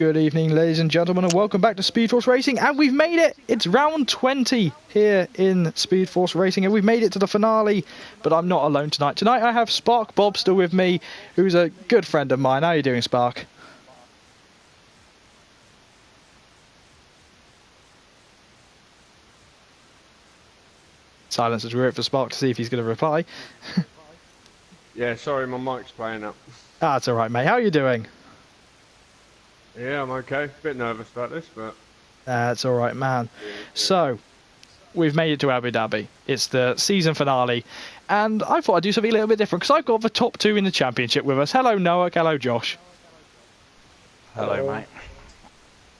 Good evening, ladies and gentlemen, and welcome back to Speed Force Racing. And we've made it! It's round 20 here in Speed Force Racing, and we've made it to the finale. But I'm not alone tonight. Tonight I have Spark Bob still with me, who's a good friend of mine. How are you doing, Spark? Silence as we wait for Spark to see if he's going to reply. Yeah, sorry, my mic's playing up. That's all right, mate. How are you doing? Yeah, I'm okay. Bit nervous about this, but... That's all right, man. So, we've made it to Abu Dhabi. It's the season finale. And I thought I'd do something a little bit different, because I've got the top two in the championship with us. Hello, Noah. Hello, Josh. Hello, mate.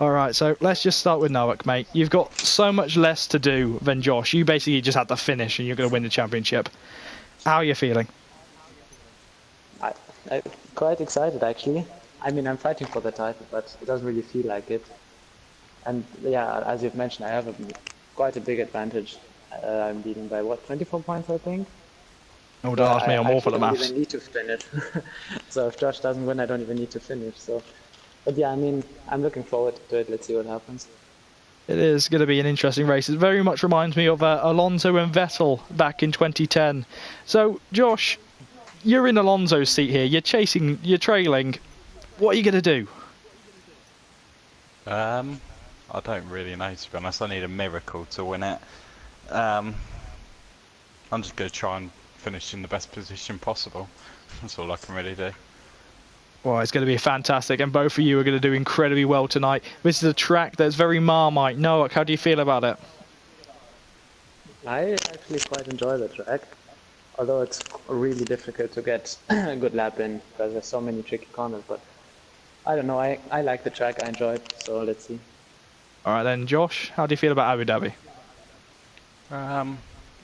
All right, so let's just start with Noah, mate. You've got so much less to do than Josh. You basically just had to finish, and you're going to win the championship. How are you feeling? I'm quite excited, actually. I mean, I'm fighting for the title, but it doesn't really feel like it. And yeah, as you've mentioned, I have quite a big advantage. I'm leading by, what, 24 points, I think? Oh, don't ask me, I'm awful at maths. I don't even need to finish. So if Josh doesn't win, I don't even need to finish. So, but yeah, I mean, I'm looking forward to it. Let's see what happens. It is going to be an interesting race. It very much reminds me of Alonso and Vettel back in 2010. So, Josh, you're in Alonso's seat here. You're chasing, you're trailing. What are you going to do? I don't really know, to be honest. I need a miracle to win it. I'm just going to try and finish in the best position possible. That's all I can really do. Well, it's going to be fantastic, and both of you are going to do incredibly well tonight. This is a track that's very Marmite. Noah, how do you feel about it? I actually quite enjoy the track, although it's really difficult to get a good lap in because there's so many tricky corners, but I don't know, I like the track, I enjoy it, so let's see. Alright then, Josh, how do you feel about Abu Dhabi?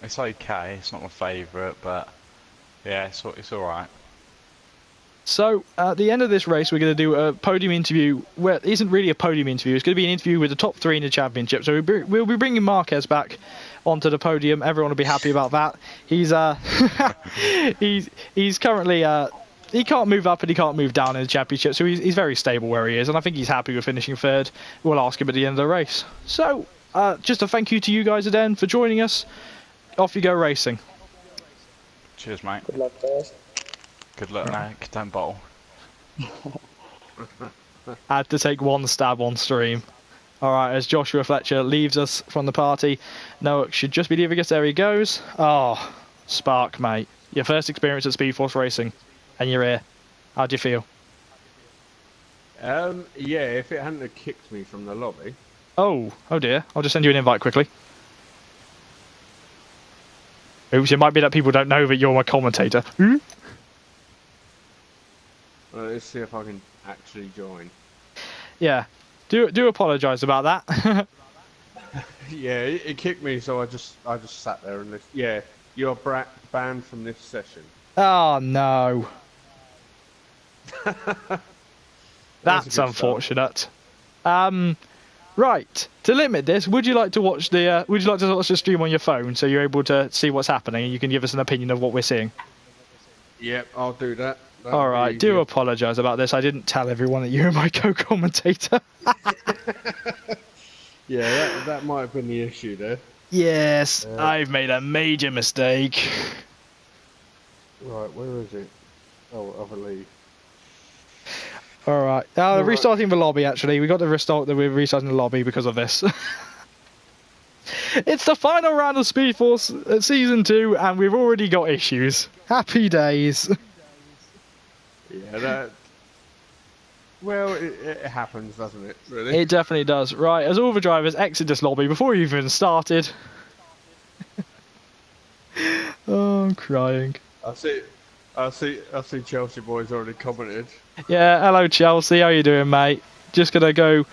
It's okay, it's not my favourite, but yeah, it's alright. So, at the end of this race, we're going to do a podium interview. Well, it isn't really a podium interview, it's going to be an interview with the top three in the championship. So we'll be bringing Marquez back onto the podium. Everyone will be happy about that. He's he's currently he can't move up and he can't move down in the championship, so he's very stable where he is, and I think he's happy with finishing third. We'll ask him at the end of the race. So, just a thank you to you guys again for joining us. Off you go racing. Cheers, mate. Good luck, guys. Good luck, Nick. Don't bottle. I had to take one stab on stream. Alright, as Joshua Fletcher leaves us from the party, Noah should just be leaving us. There he goes. Oh, Spark, mate. Your first experience at Speed Force Racing, and you're here. How do you feel? Yeah, if it hadn't have kicked me from the lobby... Oh dear. I'll just send you an invite quickly. Oops, it might be that people don't know that you're my commentator. Let's see if I can actually join. Yeah. Do apologise about that. Yeah, it kicked me, so I just sat there and listened. Yeah, you're banned from this session. Oh no. That's unfortunate. Right. To limit this, would you like to watch the stream on your phone so you're able to see what's happening and you can give us an opinion of what we're seeing? Yep, I'll do that. All right. Do apologise about this. I didn't tell everyone that you were my co-commentator. Yeah, that might have been the issue there. Yes, I've made a major mistake. Right, where is it? Oh, I believe. All right. Restarting the lobby, actually. We got to restart we're restarting the lobby because of this. It's the final round of Speed Force Season 2, and we've already got issues. Happy days. Yeah, well, it happens, doesn't it, really? It definitely does. Right, as all the drivers exit this lobby before you've even started. Oh, I'm crying. I see Chelsea boys already commented. Yeah, hello Chelsea, how you doing, mate? Just gonna go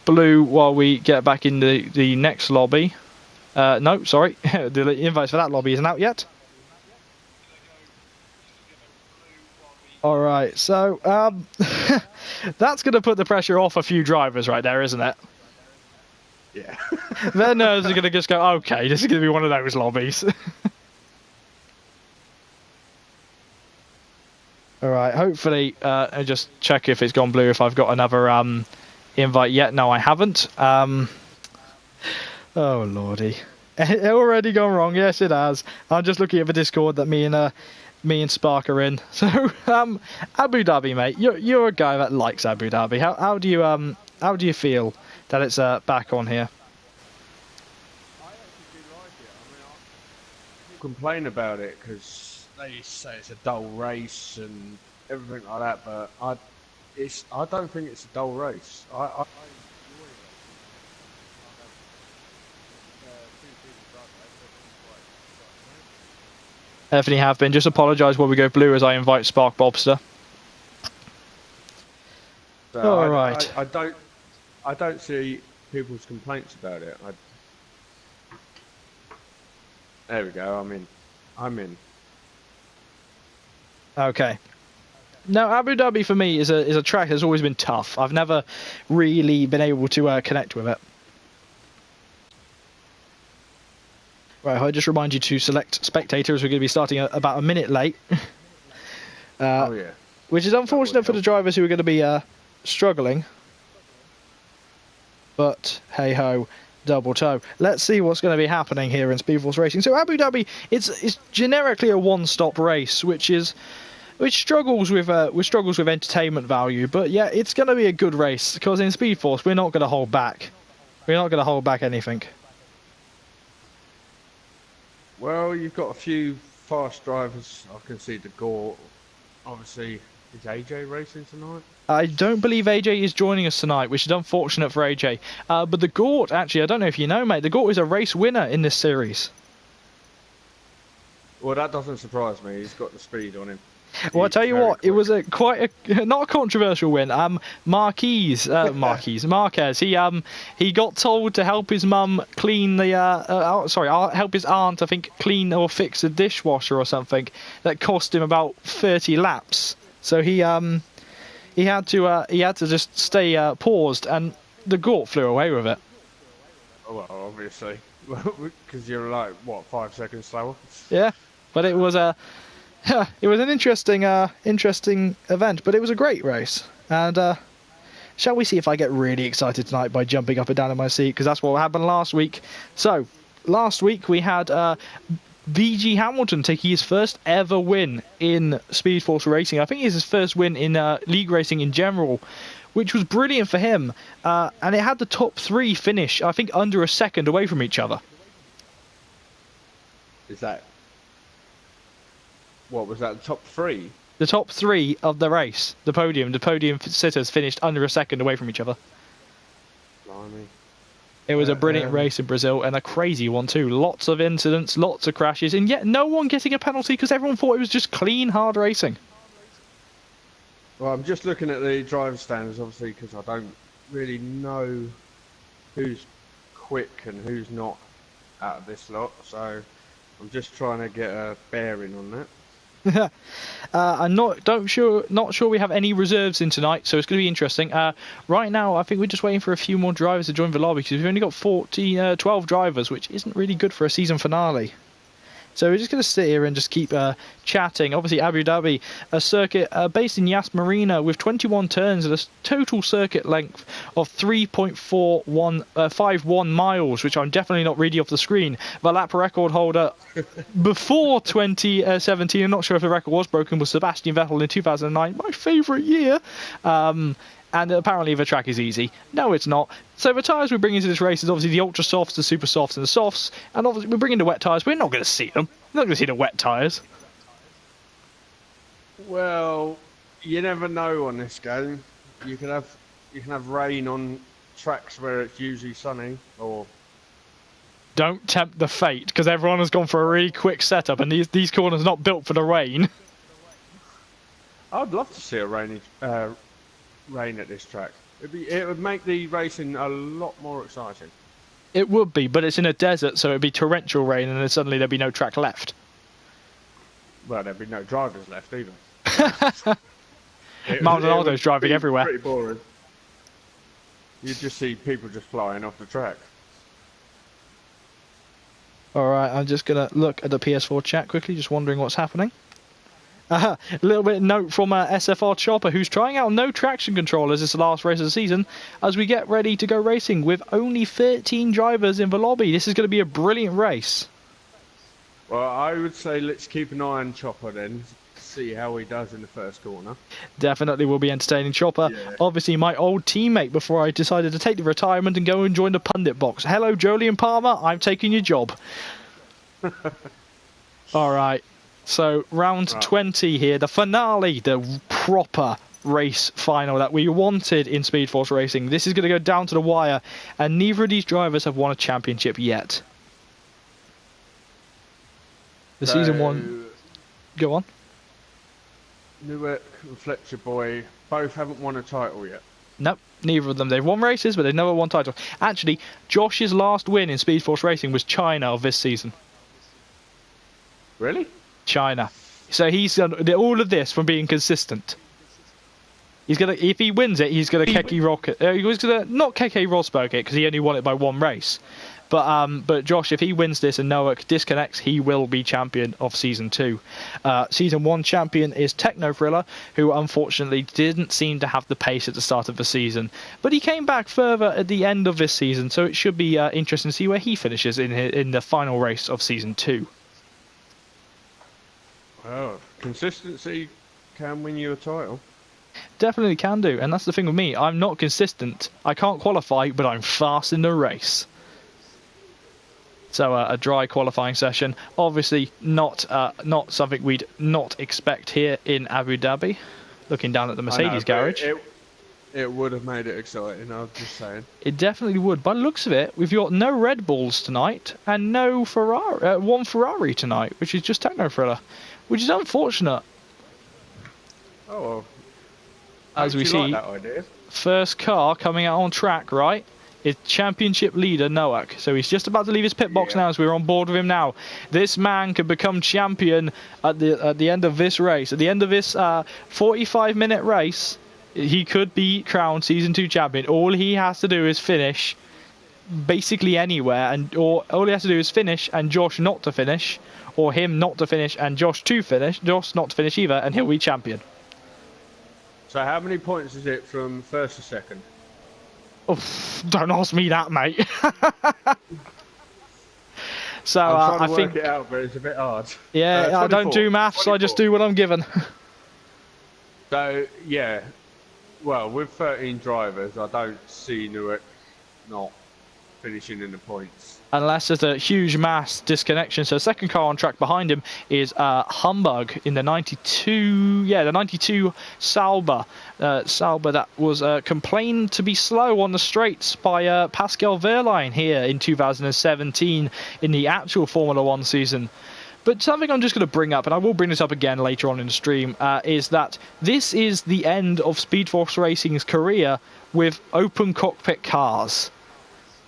blue while we get back in the next lobby. No, sorry, the invites for that lobby isn't out yet. All right, so that's gonna put the pressure off a few drivers right there, isn't it? Yeah. Their nerves are gonna just go, okay, this is gonna be one of those lobbies. All right. Hopefully, I'll just check if it's gone blue. If I've got another invite yet. No, I haven't. Oh lordy, it already gone wrong. Yes, it has. I'm just looking at the Discord that me and Spark are in. So Abu Dhabi, mate. You're a guy that likes Abu Dhabi. How do you feel that it's back on here? I actually do like it. I mean, people complain about it because they say it's a dull race and everything like that, but I don't think it's a dull race. I enjoy it. Definitely have been. Just apologise while we go blue as I invite Spark Bobster. So All right. I don't see people's complaints about it. There we go. I'm in. Okay. Now, Abu Dhabi for me is a track that's always been tough. I've never really been able to connect with it. Right, I just remind you to select spectators. We're going to be starting about a minute late. Oh yeah. Which is unfortunate for the drivers who are going to be struggling. But hey ho, double toe. Let's see what's going to be happening here in Speed Force Racing. So Abu Dhabi, it's generically a one-stop race, which struggles with entertainment value. But yeah, it's going to be a good race because in Speed Force we're not going to hold back. We're not going to hold back anything. Well, you've got a few fast drivers. I can see the Gore. Obviously, is AJ racing tonight? I don't believe AJ is joining us tonight, which is unfortunate for AJ. But the Gort, actually, I don't know if you know, mate, the Gort is a race winner in this series. Well, that doesn't surprise me. He's got the speed on him. Well, I tell you what, quick. it was not a controversial win. Marquez, he got told to help his mum clean the help his aunt, I think, clean or fix a dishwasher or something. That cost him about 30 laps. So he had to just stay paused, and the Gort flew away with it. Well, obviously, because you're like what 5 seconds slower. Yeah, but it was it was an interesting event, but it was a great race. And shall we see if I get really excited tonight by jumping up and down in my seat, because that's what happened last week. So last week we had VG Hamilton taking his first ever win in Speed Force Racing. I think it's his first win in league racing in general, which was brilliant for him. And it had the top three finish, I think, under a second away from each other. Is that what was that? The top three? The top three of the race, the podium sitters finished under a second away from each other. Blimey. It was a brilliant race in Brazil, and a crazy one too. Lots of incidents, lots of crashes, and yet no one getting a penalty because everyone thought it was just clean, hard racing. Well, I'm just looking at the driver standards, obviously, because I don't really know who's quick and who's not out of this lot. So I'm just trying to get a bearing on that. I'm not sure we have any reserves in tonight, so it's going to be interesting. Right now, I think we're just waiting for a few more drivers to join the lobby because we've only got 12 drivers, which isn't really good for a season finale. So we're just going to sit here and just keep chatting. Obviously, Abu Dhabi, a circuit based in Yas Marina with 21 turns and a total circuit length of 3.51 miles, which I'm definitely not reading off the screen. The lap record holder before 2017, I'm not sure if the record was broken, was Sebastian Vettel in 2009, my favourite year. And apparently the track is easy. No, it's not. So the tyres we bring into this race is obviously the ultra softs, the super softs, and the softs. And obviously we're bringing the wet tyres. We're not going to see them. We're not going to see the wet tyres. Well, you never know on this game. You can have rain on tracks where it's usually sunny, or don't tempt the fate, because everyone has gone for a really quick setup, and these corners are not built for the rain. I'd love to see a rain at this track. It would make the racing a lot more exciting. It would be, but it's in a desert, so it'd be torrential rain, and then suddenly there'd be no track left. Well, there'd be no drivers left either. Maldonado's driving everywhere. Pretty boring. You just see people just flying off the track. Alright, I'm just going to look at the PS4 chat quickly, just wondering what's happening. A little bit of note from SFR Chopper, who's trying out no traction control as it's the last race of the season, as we get ready to go racing with only 13 drivers in the lobby. This is going to be a brilliant race. Well, I would say let's keep an eye on Chopper then, see how he does in the first corner. Definitely will be entertaining. Chopper, Yeah. obviously my old teammate before I decided to take the retirement and go and join the pundit box. Hello, Jolyon Palmer, I'm taking your job. All right. So, round 20 here, the finale, the proper race final that we wanted in Speed Force Racing. This is going to go down to the wire, and neither of these drivers have won a championship yet. The season one... Go on. Newark and Fletcher Boy both haven't won a title yet. Nope, neither of them. They've won races, but they've never won titles. Actually, Josh's last win in Speed Force Racing was China of this season. Really? China. So he's done all of this from being consistent. He's gonna, if he wins it, he's gonna Keke Rocket. He was gonna not Keke Rosberg it because he only won it by one race. But Josh, if he wins this and Noak disconnects, he will be champion of season 2. Season 1 champion is Techno Thriller, who unfortunately didn't seem to have the pace at the start of the season, but he came back further at the end of this season, so it should be interesting to see where he finishes in the final race of season 2. Well, consistency can win you a title. Definitely can do, and that's the thing with me. I'm not consistent. I can't qualify, but I'm fast in the race. So a dry qualifying session, obviously not something we'd not expect here in Abu Dhabi. Looking down at the Mercedes garage, it would have made it exciting. I was just saying. it definitely would. By the looks of it, we've got no Red Bulls tonight and no Ferrari, one Ferrari tonight, which is just Techno Thriller, which is unfortunate. Oh well. As we see, like that idea? first car coming out on track, right? Is championship leader Noak. So he's just about to leave his pit box now, as we're on board with him now. This man could become champion at the end of this race. At the end of this 45-minute race, he could be crowned season 2 champion. All he has to do is finish basically anywhere, or all he has to do is finish and Josh not to finish, or him not to finish and Josh to finish, Josh not to finish either, and he'll be champion. So how many points is it from first to second? Oh, don't ask me that, mate. So I'm trying to I think work it out, but it's a bit hard. I don't do maths. 24. I just do what I'm given. So yeah, well, with 13 drivers, I don't see Newark not finishing in the points. Unless there's a huge mass disconnection. So second car on track behind him is Humbug in the 92. Yeah, the 92 Sauber. Sauber that was complained to be slow on the straights by Pascal Wehrlein here in 2017 in the actual Formula 1 season. But something I'm just going to bring up, and I will bring this up again later on in the stream, is that this is the end of Speed Force Racing's career with open cockpit cars.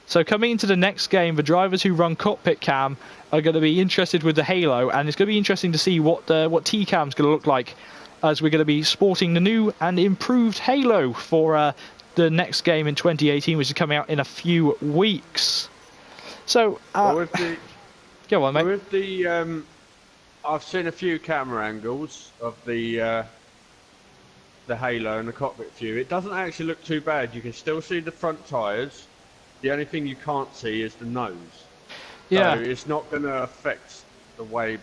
So coming into the next game, the drivers who run cockpit cam are going to be interested with the Halo, and it's going to be interesting to see what T-Cam's going to look like, as we're going to be sporting the new and improved Halo for the next game in 2018, which is coming out in a few weeks. So, with the, go on, mate. With the, I've seen a few camera angles of the Halo and the cockpit view. It doesn't actually look too bad. You can still see the front tyres. The only thing you can't see is the nose. Yeah. So it's not going to affect the way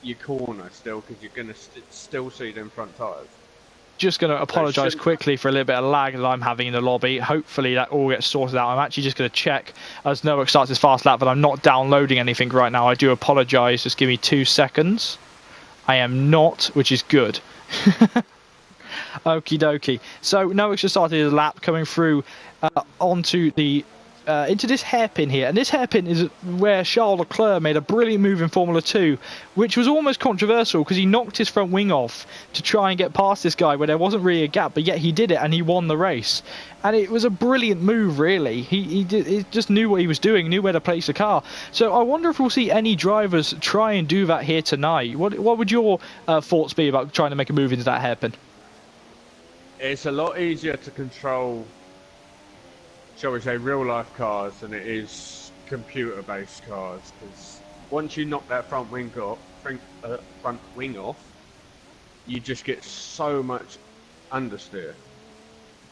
you corner still, because you're going to still see them front tyres. Just going to apologise quickly for a little bit of lag that I'm having in the lobby. Hopefully that all gets sorted out. I'm actually just going to check as Noah starts his fast lap, but I'm not downloading anything right now. I do apologise. Just give me 2 seconds. I am not, which is good. Okie dokie. So Noak's just started his lap coming through onto the into this hairpin here, and this hairpin is where Charles Leclerc made a brilliant move in Formula 2, which was almost controversial because he knocked his front wing off to try and get past this guy where there wasn't really a gap, but yet he did it and he won the race. And it was a brilliant move, really. He just knew what he was doing, knew where to place the car. So I wonder if we'll see any drivers try and do that here tonight. What would your thoughts be about trying to make a move into that hairpin? It's a lot easier to control, shall we say, real-life cars than it is computer-based cars. Because once you knock that front wing off, you just get so much understeer,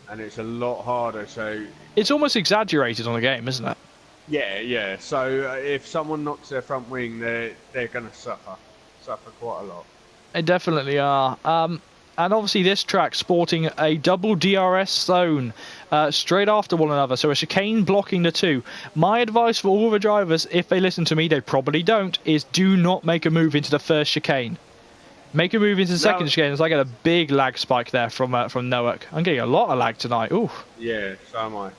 and it's a lot harder. So It's almost exaggerated on the game, isn't it? yeah. So if someone knocks their front wing, they're going to suffer quite a lot. They definitely are. And obviously this track sporting a double DRS zone straight after one another, so a chicane blocking the two. My advice for all the drivers, if they listen to me, they probably don't, is do not make a move into the first chicane. Make a move into the second chicane, as I get a big lag spike there from Noak. I'm getting a lot of lag tonight. Ooh. Yeah, so am I.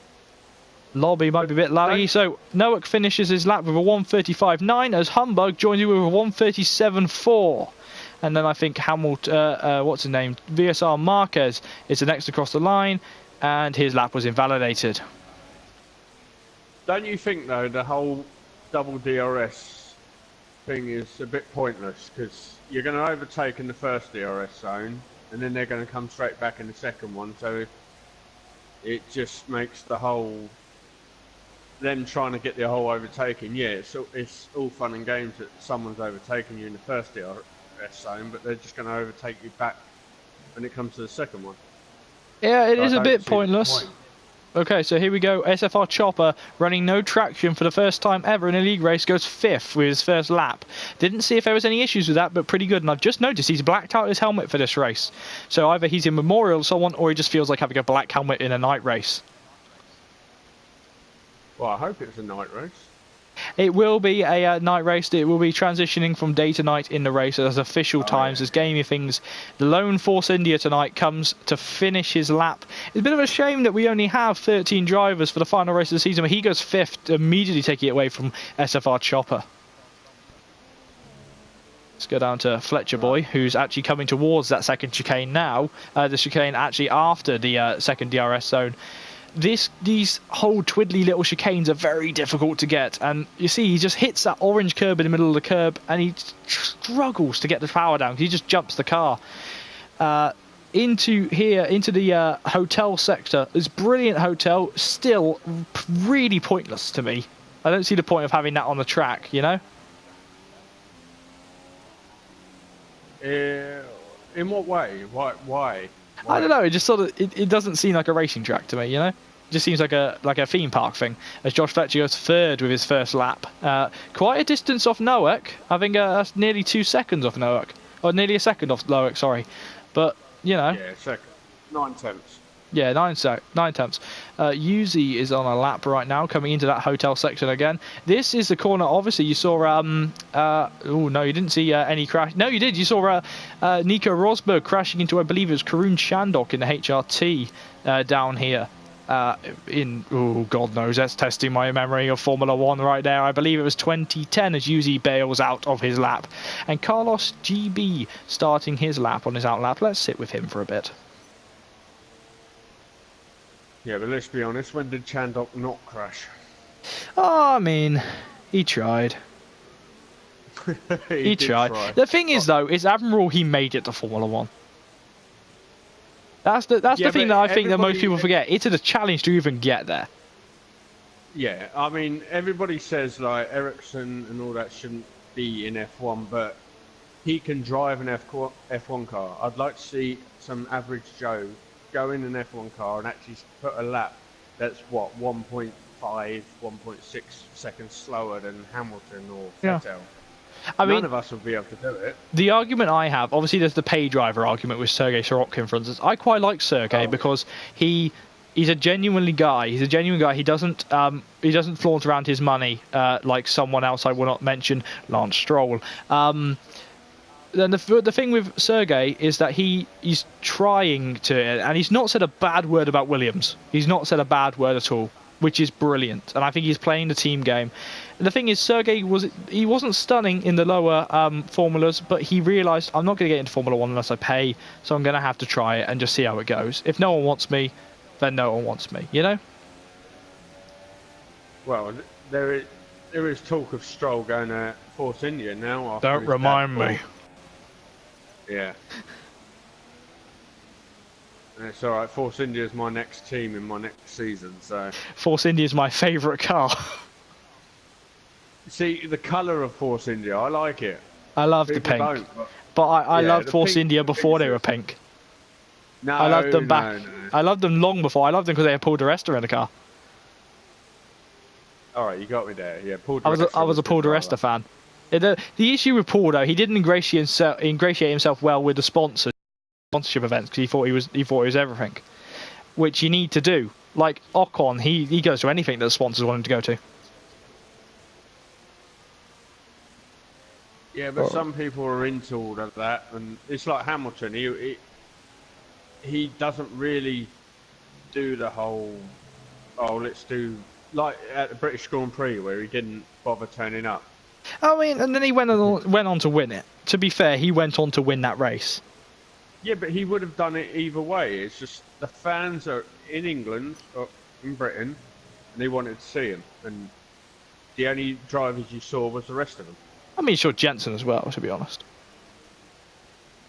Lobby might be a bit laggy, so Noak finishes his lap with a 1:35.9 as Humbug joins you with a 1:37.4. And then I think Hamilton, what's his name? VSR Marquez is the next across the line, and his lap was invalidated. Don't you think, though, the whole double DRS thing is a bit pointless? Because you're going to overtake in the first DRS zone, and then they're going to come straight back in the second one, so it just makes the whole... them trying to get the whole overtaking. Yeah, it's all fun and games that someone's overtaking you in the first DRS zone, but they're just going to overtake you back when it comes to the second one. Yeah, it So is I a don't bit see the pointless. point. Okay, so here we go. SFR Chopper running no traction for the first time ever in a league race, goes 5th with his first lap. Didn't see if there was any issues with that, but pretty good. And I've just noticed he's blacked out his helmet for this race. So either he's in memorial of someone, or he just feels like having a black helmet in a night race. Well, I hope it's a night race. It will be a night race. It will be transitioning from day to night in the race as official times, as gaming things. The lone Force India tonight comes to finish his lap. It's a bit of a shame that we only have 13 drivers for the final race of the season, but he goes 5th, immediately taking it away from SFR Chopper. Let's go down to Fletcher Boy, who's actually coming towards that second chicane now. The chicane actually after the second DRS zone. These whole twiddly little chicanes are very difficult to get, and you see he just hits that orange curb in the middle of the curb, and he struggles to get the power down because he just jumps the car into the hotel sector. This brilliant hotel, still really pointless to me. I don't see the point of having that on the track, you know. In what way? Why? I don't know. It just sort of it doesn't seem like a racing track to me, you know. It just seems like a theme park thing. As Josh Fletcher goes 3rd with his first lap, quite a distance off Noak. I think that's nearly 2 seconds off Noak, or nearly a second off Noak. Sorry, but you know. Yeah, second. 9/10. Yeah, 9 tenths. Yuzi is on a lap right now, coming into that hotel section again. This is the corner. Obviously, you saw. Oh no, you didn't see any crash. No, you did. You saw Nico Rosberg crashing into, I believe it was Karun Chandok in the HRT down here. Oh God knows, that's testing my memory of Formula One right there. I believe it was 2010 as Yuzi bails out of his lap, and Carlos GB starting his lap on his out lap. Let's sit with him for a bit. Yeah, but let's be honest, when did Chandok not crash? Oh, I mean, he tried. He did tried. try. The thing is, though, it's admirable he made it to Formula One. That's the thing that I think that most people forget. It's a challenge to even get there. Yeah, I mean, everybody says like Ericsson and all that shouldn't be in F1, but he can drive an F1 car. I'd like to see some average Joe go in an F1 car and actually put a lap that's what 1.5, 1.6 seconds slower than Hamilton or Vettel. I mean, none of us will be able to do it. The argument I have, obviously, there's the pay driver argument with Sergei Sorokin, for instance. I quite like Sergei because he's a genuine guy. He's a genuine guy. He doesn't flaunt around his money like someone else I will not mention, Lance Stroll. Then the thing with Sergei is that he's trying to, and he's not said a bad word about Williams. He's not said a bad word at all, which is brilliant. And I think he's playing the team game. And the thing is, Sergei wasn't stunning in the lower formulas, but he realised I'm not going to get into Formula One unless I pay, so I'm going to have to try it and just see how it goes. If no one wants me, then no one wants me. You know? Well, there is talk of Stroll going to Force India now. Don't remind me. Yeah. And it's alright, Force India is my next team in my next season, so... Force India is my favourite car. See, the colour of Force India, I like it. I love the People pink. don't. But I Yeah, loved the Force pink- India the before pink they were is- pink. No, I loved them back. No. I loved them long before. I loved them because they had Paul di Resta in the car. All right, you got me there. Yeah, Paul. I was a Paul di Resta fan. The issue with Paul though, he didn't ingratiate himself well with the sponsorship events because he thought he was everything, which you need to do. Like Ocon, he goes to anything that the sponsors want him to go to. Yeah, but some people are into all of that, and it's like Hamilton. He doesn't really do the whole. Oh, let's do like at the British Grand Prix where he didn't bother turning up. I mean, and then he went on to win it. To be fair, he went on to win that race. Yeah, but he would have done it either way. It's just the fans are in England or in Britain, and they wanted to see him, and the only drivers you saw was the rest of them. I mean, sure, Jensen as well, to be honest.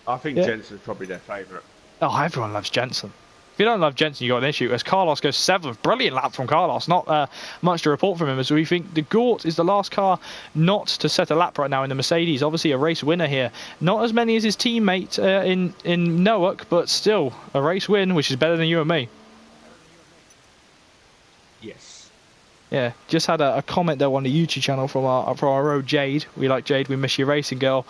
I think Yeah. Jensen's probably their favourite. Oh, everyone loves Jensen. If you don't love Jensen, you got an issue. As Carlos goes 7th, brilliant lap from Carlos. Not much to report from him, as we think the Gort is the last car not to set a lap right now in the Mercedes. Obviously, a race winner here. Not as many as his teammate in Noak, but still a race win, which is better than you and me. Yes. Yeah, just had a comment there on the YouTube channel from our road Jade. We like Jade, we miss you racing girl.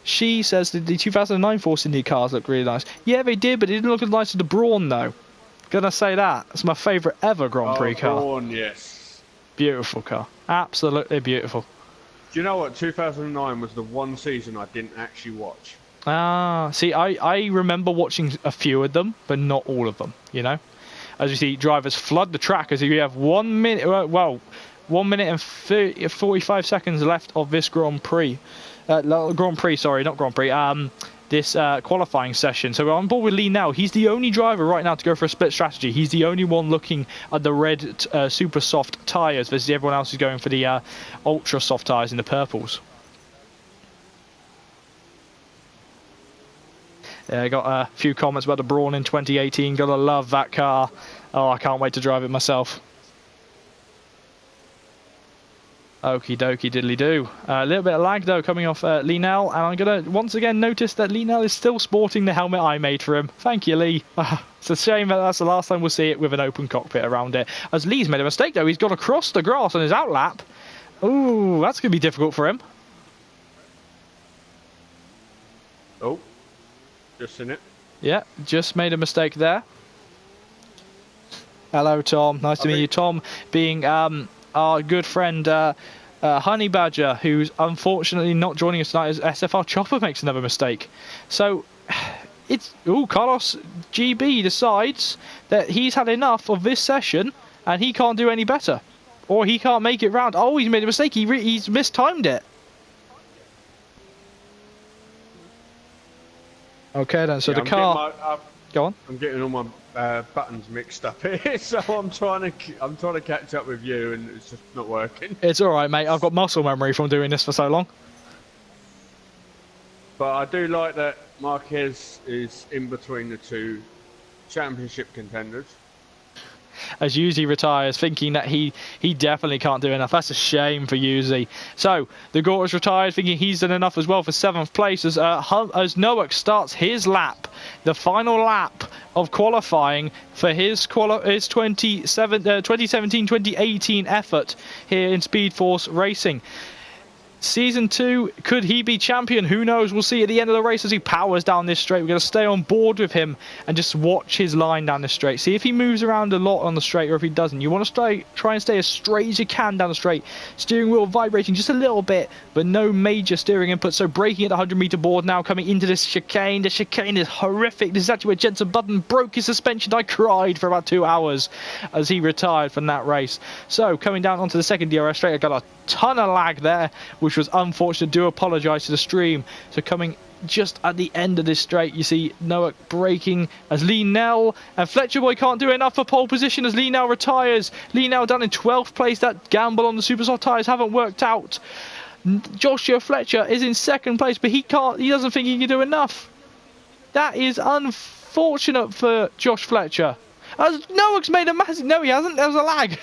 She says that the 2009 Force India cars look really nice. Yeah, they did, but it didn't look as nice as the Brawn though. Gonna say that. It's my favourite ever Grand Prix car. Brawn, yes. Beautiful car. Absolutely beautiful. Do you know what? 2009 was the one season I didn't actually watch. See, I remember watching a few of them, but not all of them, you know? As you see, drivers flood the track as we have 1 minute, 1 minute and 45 seconds left of this Grand Prix. This qualifying session. So we're on board with Lee now. He's the only driver right now to go for a split strategy. He's the only one looking at the red super soft tyres versus everyone else is going for the ultra soft tyres in the purples. Yeah, I got a few comments about the Brawn in 2018. Gotta love that car. Oh, I can't wait to drive it myself. Okie dokie diddly do. A little bit of lag though coming off Lee-Nell, and I'm gonna once again notice that Lee-Nell is still sporting the helmet I made for him. Thank you, Lee. It's a shame that that's the last time we'll see it with an open cockpit around it. As Lee's made a mistake though, he's gone across the grass on his outlap. Ooh, that's gonna be difficult for him. Oh, just in it. Yeah, just made a mistake there. Hello, Tom. Nice to meet you. Tom being our good friend Honey Badger, who's unfortunately not joining us tonight as SFR Chopper makes another mistake. So it's Carlos GB decides that he's had enough of this session and he can't do any better, or he can't make it round. Oh, he's made a mistake. He's mistimed it. Okay then. So Yeah, the car. Go on. I'm getting all my buttons mixed up here, so I'm trying to catch up with you, and it's just not working. It's all right, mate. I've got muscle memory from doing this for so long. But I do like that Marquez is in between the two championship contenders. As Yuzi retires, thinking that he definitely can't do enough. That's a shame for Yuzi. So the Gort is retired, thinking he's done enough as well for 7th place as Noak starts his lap, the final lap of qualifying for his 2017-2018 effort here in Speed Force Racing. Season 2, could he be champion? Who knows? We'll see at the end of the race as he powers down this straight. We're going to stay on board with him and just watch his line down the straight. See if he moves around a lot on the straight or if he doesn't. You want to try and stay as straight as you can down the straight. Steering wheel vibrating just a little bit, but no major steering input. So braking at the 100-meter board now, coming into this chicane. The chicane is horrific. This is actually where Jenson Button broke his suspension. I cried for about 2 hours as he retired from that race. So coming down onto the second DRS straight, I got a ton of lag there, which was unfortunate. Do apologise to the stream. So coming just at the end of this straight, you see Noak braking as Lee-Nell, and Fletcher Boy can't do enough for pole position as Lee-Nell retires. Lee-Nell down in 12th place. That gamble on the super soft tyres haven't worked out. Joshua Fletcher is in 2nd place, but he doesn't think he can do enough. That is unfortunate for Josh Fletcher. As Noak's made a massive... No, he hasn't. There was a lag.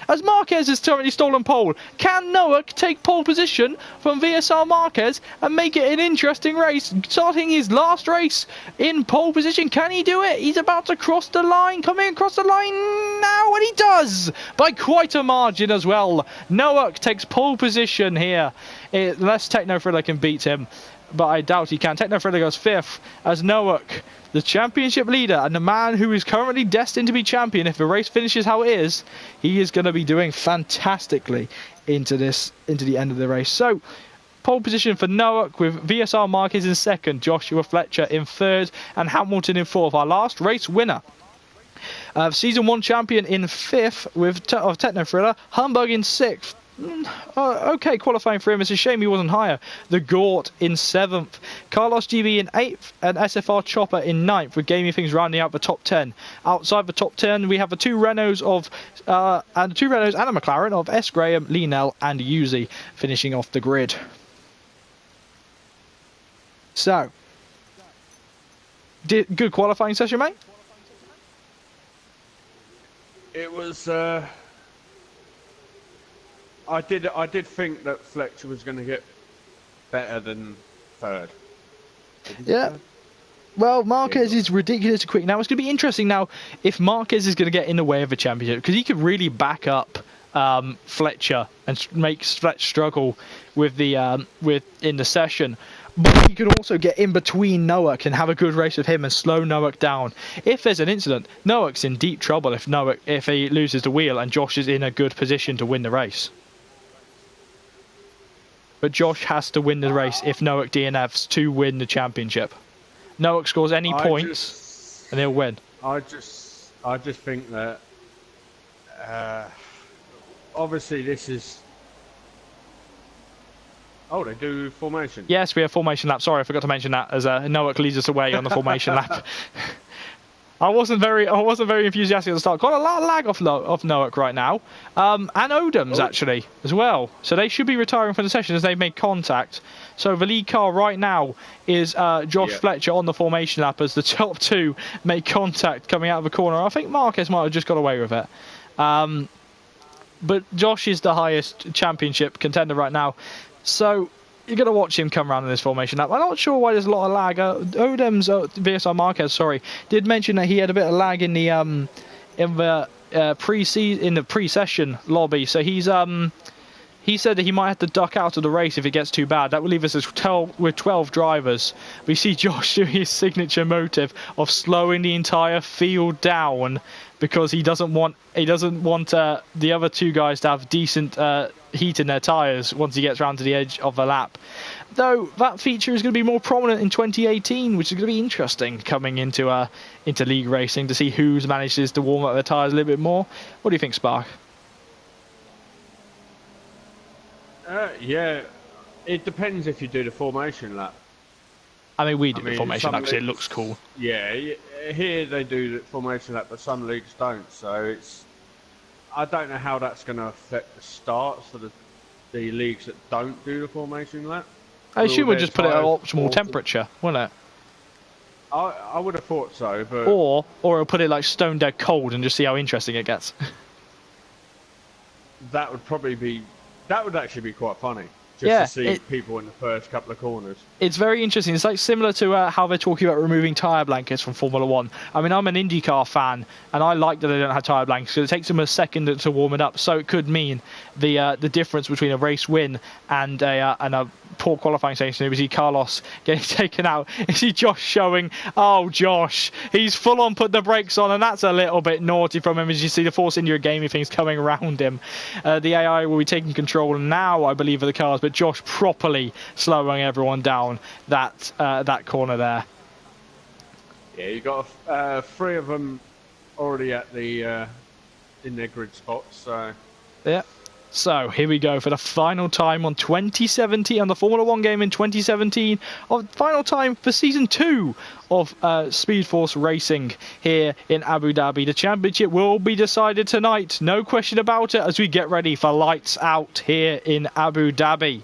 as Marquez has currently stolen pole. Can Noah take pole position from VSR Marquez and make it an interesting race? Starting his last race in pole position. Can he do it? He's about to cross the line. Coming across the line now, and he does! By quite a margin as well. Noah takes pole position here. Unless Techno Thriller can beat him. But I doubt he can. Techno Thriller goes 5th as Noah, the championship leader and the man who is currently destined to be champion. If the race finishes how it is, he is going to be doing fantastically into the end of the race. So, pole position for Noah with VSR Marquez in 2nd, Joshua Fletcher in 3rd, and Hamilton in 4th. Our last race winner. Season 1 champion in 5th with Techno Thriller, Humbug in 6th. Okay, qualifying for him. It's a shame he wasn't higher. The Gort in 7th, Carlos GB in 8th, and SFR Chopper in 9th, with Gaming Things rounding out the top 10. Outside the top 10, we have the 2 Renaults and a McLaren of S. Graham, Lee Nell, and Yuzi finishing off the grid. So, good qualifying session, mate. It was. I did think that Fletcher was going to get better than 3rd. Yeah. Well, Marquez is ridiculously quick. Now, it's going to be interesting now if Marquez is going to get in the way of the championship, because he could really back up Fletcher and make Fletcher struggle with in the session. But he could also get in between Noah and have a good race with him and slow Noah down. If there's an incident, Noah's in deep trouble if he loses the wheel and Josh is in a good position to win the race. But Josh has to win the race if Noah DNFs to win the championship. Noah scores any points and he'll win. I just think that obviously this is. Oh, they do formation. Yes, we have formation lap. Sorry, I forgot to mention that as Noah leads us away on the formation lap. I wasn't very enthusiastic at the start. Got a lot of lag off Noah right now, and Odoms actually as well. So they should be retiring from the session as they've made contact. So the lead car right now is Josh Fletcher on the formation lap as the top 2 make contact coming out of the corner. I think Marquez might have just got away with it. But Josh is the highest championship contender right now. So you're going to watch him come around in this formation lap. I'm not sure why there's a lot of lag. Odom's VSR Marquez, did mention that he had a bit of lag in the pre-session lobby. So he said that he might have to duck out of the race if it gets too bad. That would leave us with 12 drivers. We see Josh doing his signature motive of slowing the entire field down because he doesn't want the other 2 guys to have decent heat in their tyres once he gets around to the edge of the lap. Though that feature is going to be more prominent in 2018, which is going to be interesting coming into league racing to see who's manages to warm up their tyres a little bit more. What do you think, Spark? Yeah, it depends if you do the formation lap. I mean, we do the formation lap because it looks cool. Yeah, here they do the formation lap, but some leagues don't. So I don't know how that's going to affect the starts for the leagues that don't do the formation lap. I assume we'll just put it at optimal temperature, won't it? I would have thought so, but or it'll put it like stone dead cold and just see how interesting it gets. That would actually be quite funny. Just to see people in the first couple of corners. It's very interesting. It's like similar to how they're talking about removing tyre blankets from Formula 1. I mean, I'm an IndyCar fan, and I like that they don't have tyre blankets because it takes them a second to warm it up. So it could mean the difference between a race win and a poor qualifying station. We see Carlos getting taken out. You see Josh showing, oh, Josh, he's full on put the brakes on, and that's a little bit naughty from him as you see the Force India Gaming things coming around him. The AI will be taking control now, I believe, of the cars, but Josh properly slowing everyone down that corner there. Yeah, you got 3 of them already at the in their grid spots. So yeah. So here we go for the final time on 2017 on the Formula 1 game in 2017. Final time for season 2 of Speed Force Racing here in Abu Dhabi. The championship will be decided tonight, no question about it, as we get ready for lights out here in Abu Dhabi.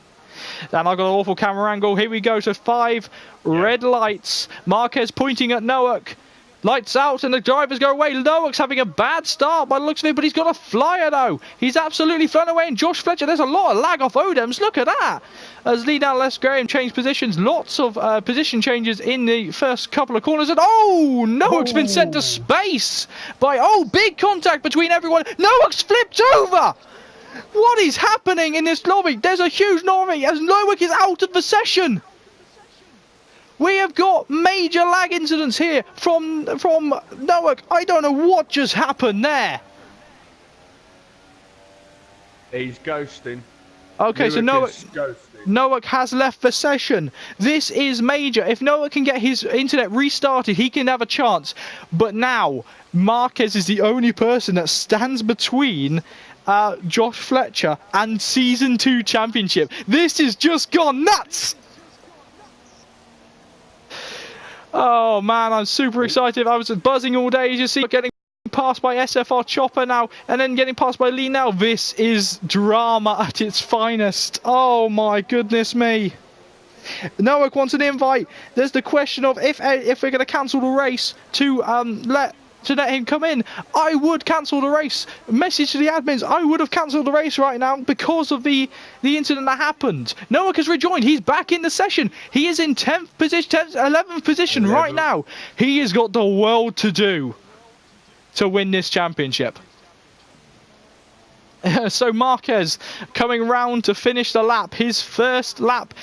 And I've got an awful camera angle. Here we go. So 5 red lights. Marquez pointing at Noah. Lights out and the drivers go away. Noak's having a bad start by the looks of it, but he's got a flyer though. He's absolutely flown away. And Josh Fletcher, there's a lot of lag off Odems. Look at that. As Leadell Les Graham changed positions. Lots of position changes in the first couple of corners. And oh, Noak's been sent to space by, big contact between everyone. Noak's flipped over. What is happening in this lobby? There's a huge lobby as Noak is out of the session. We have got major lag incidents here from Noak. I don't know what just happened there. He's ghosting. Okay, so Noak has left the session. This is major. If Noak can get his internet restarted, he can have a chance. But now, Marquez is the only person that stands between Josh Fletcher and Season 2 Championship. This has just gone nuts! Oh man, I'm super excited. I was buzzing all day. You see, getting passed by SFR Chopper now, and then getting passed by Lee now. This is drama at its finest. Oh my goodness me. Noak wants an invite. There's the question of if we're going to cancel the race to let him come in. I would cancel the race. Message to the admins, I would have cancelled the race right now because of the incident that happened. Noak has rejoined. He's back in the session. He is in 10th position, 11th position right now. He has got the world to do to win this championship. So Marquez coming round to finish the lap. His first lap.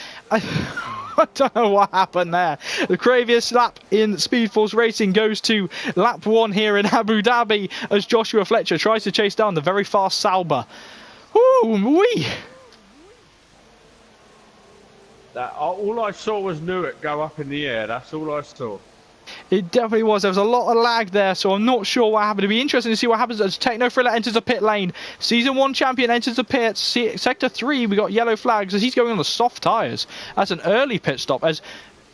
I don't know what happened there. The craziest lap in Speed Force Racing goes to lap 1 here in Abu Dhabi as Joshua Fletcher tries to chase down the very fast Sauber. Ooh-wee! All I saw was Newark go up in the air. That's all I saw. It definitely was. There was a lot of lag there, so I'm not sure what happened. It'll be interesting to see what happens as Techno Thriller enters the pit lane. Season 1 champion enters the pit. Sector 3, we got yellow flags as he's going on the soft tyres. That's an early pit stop as...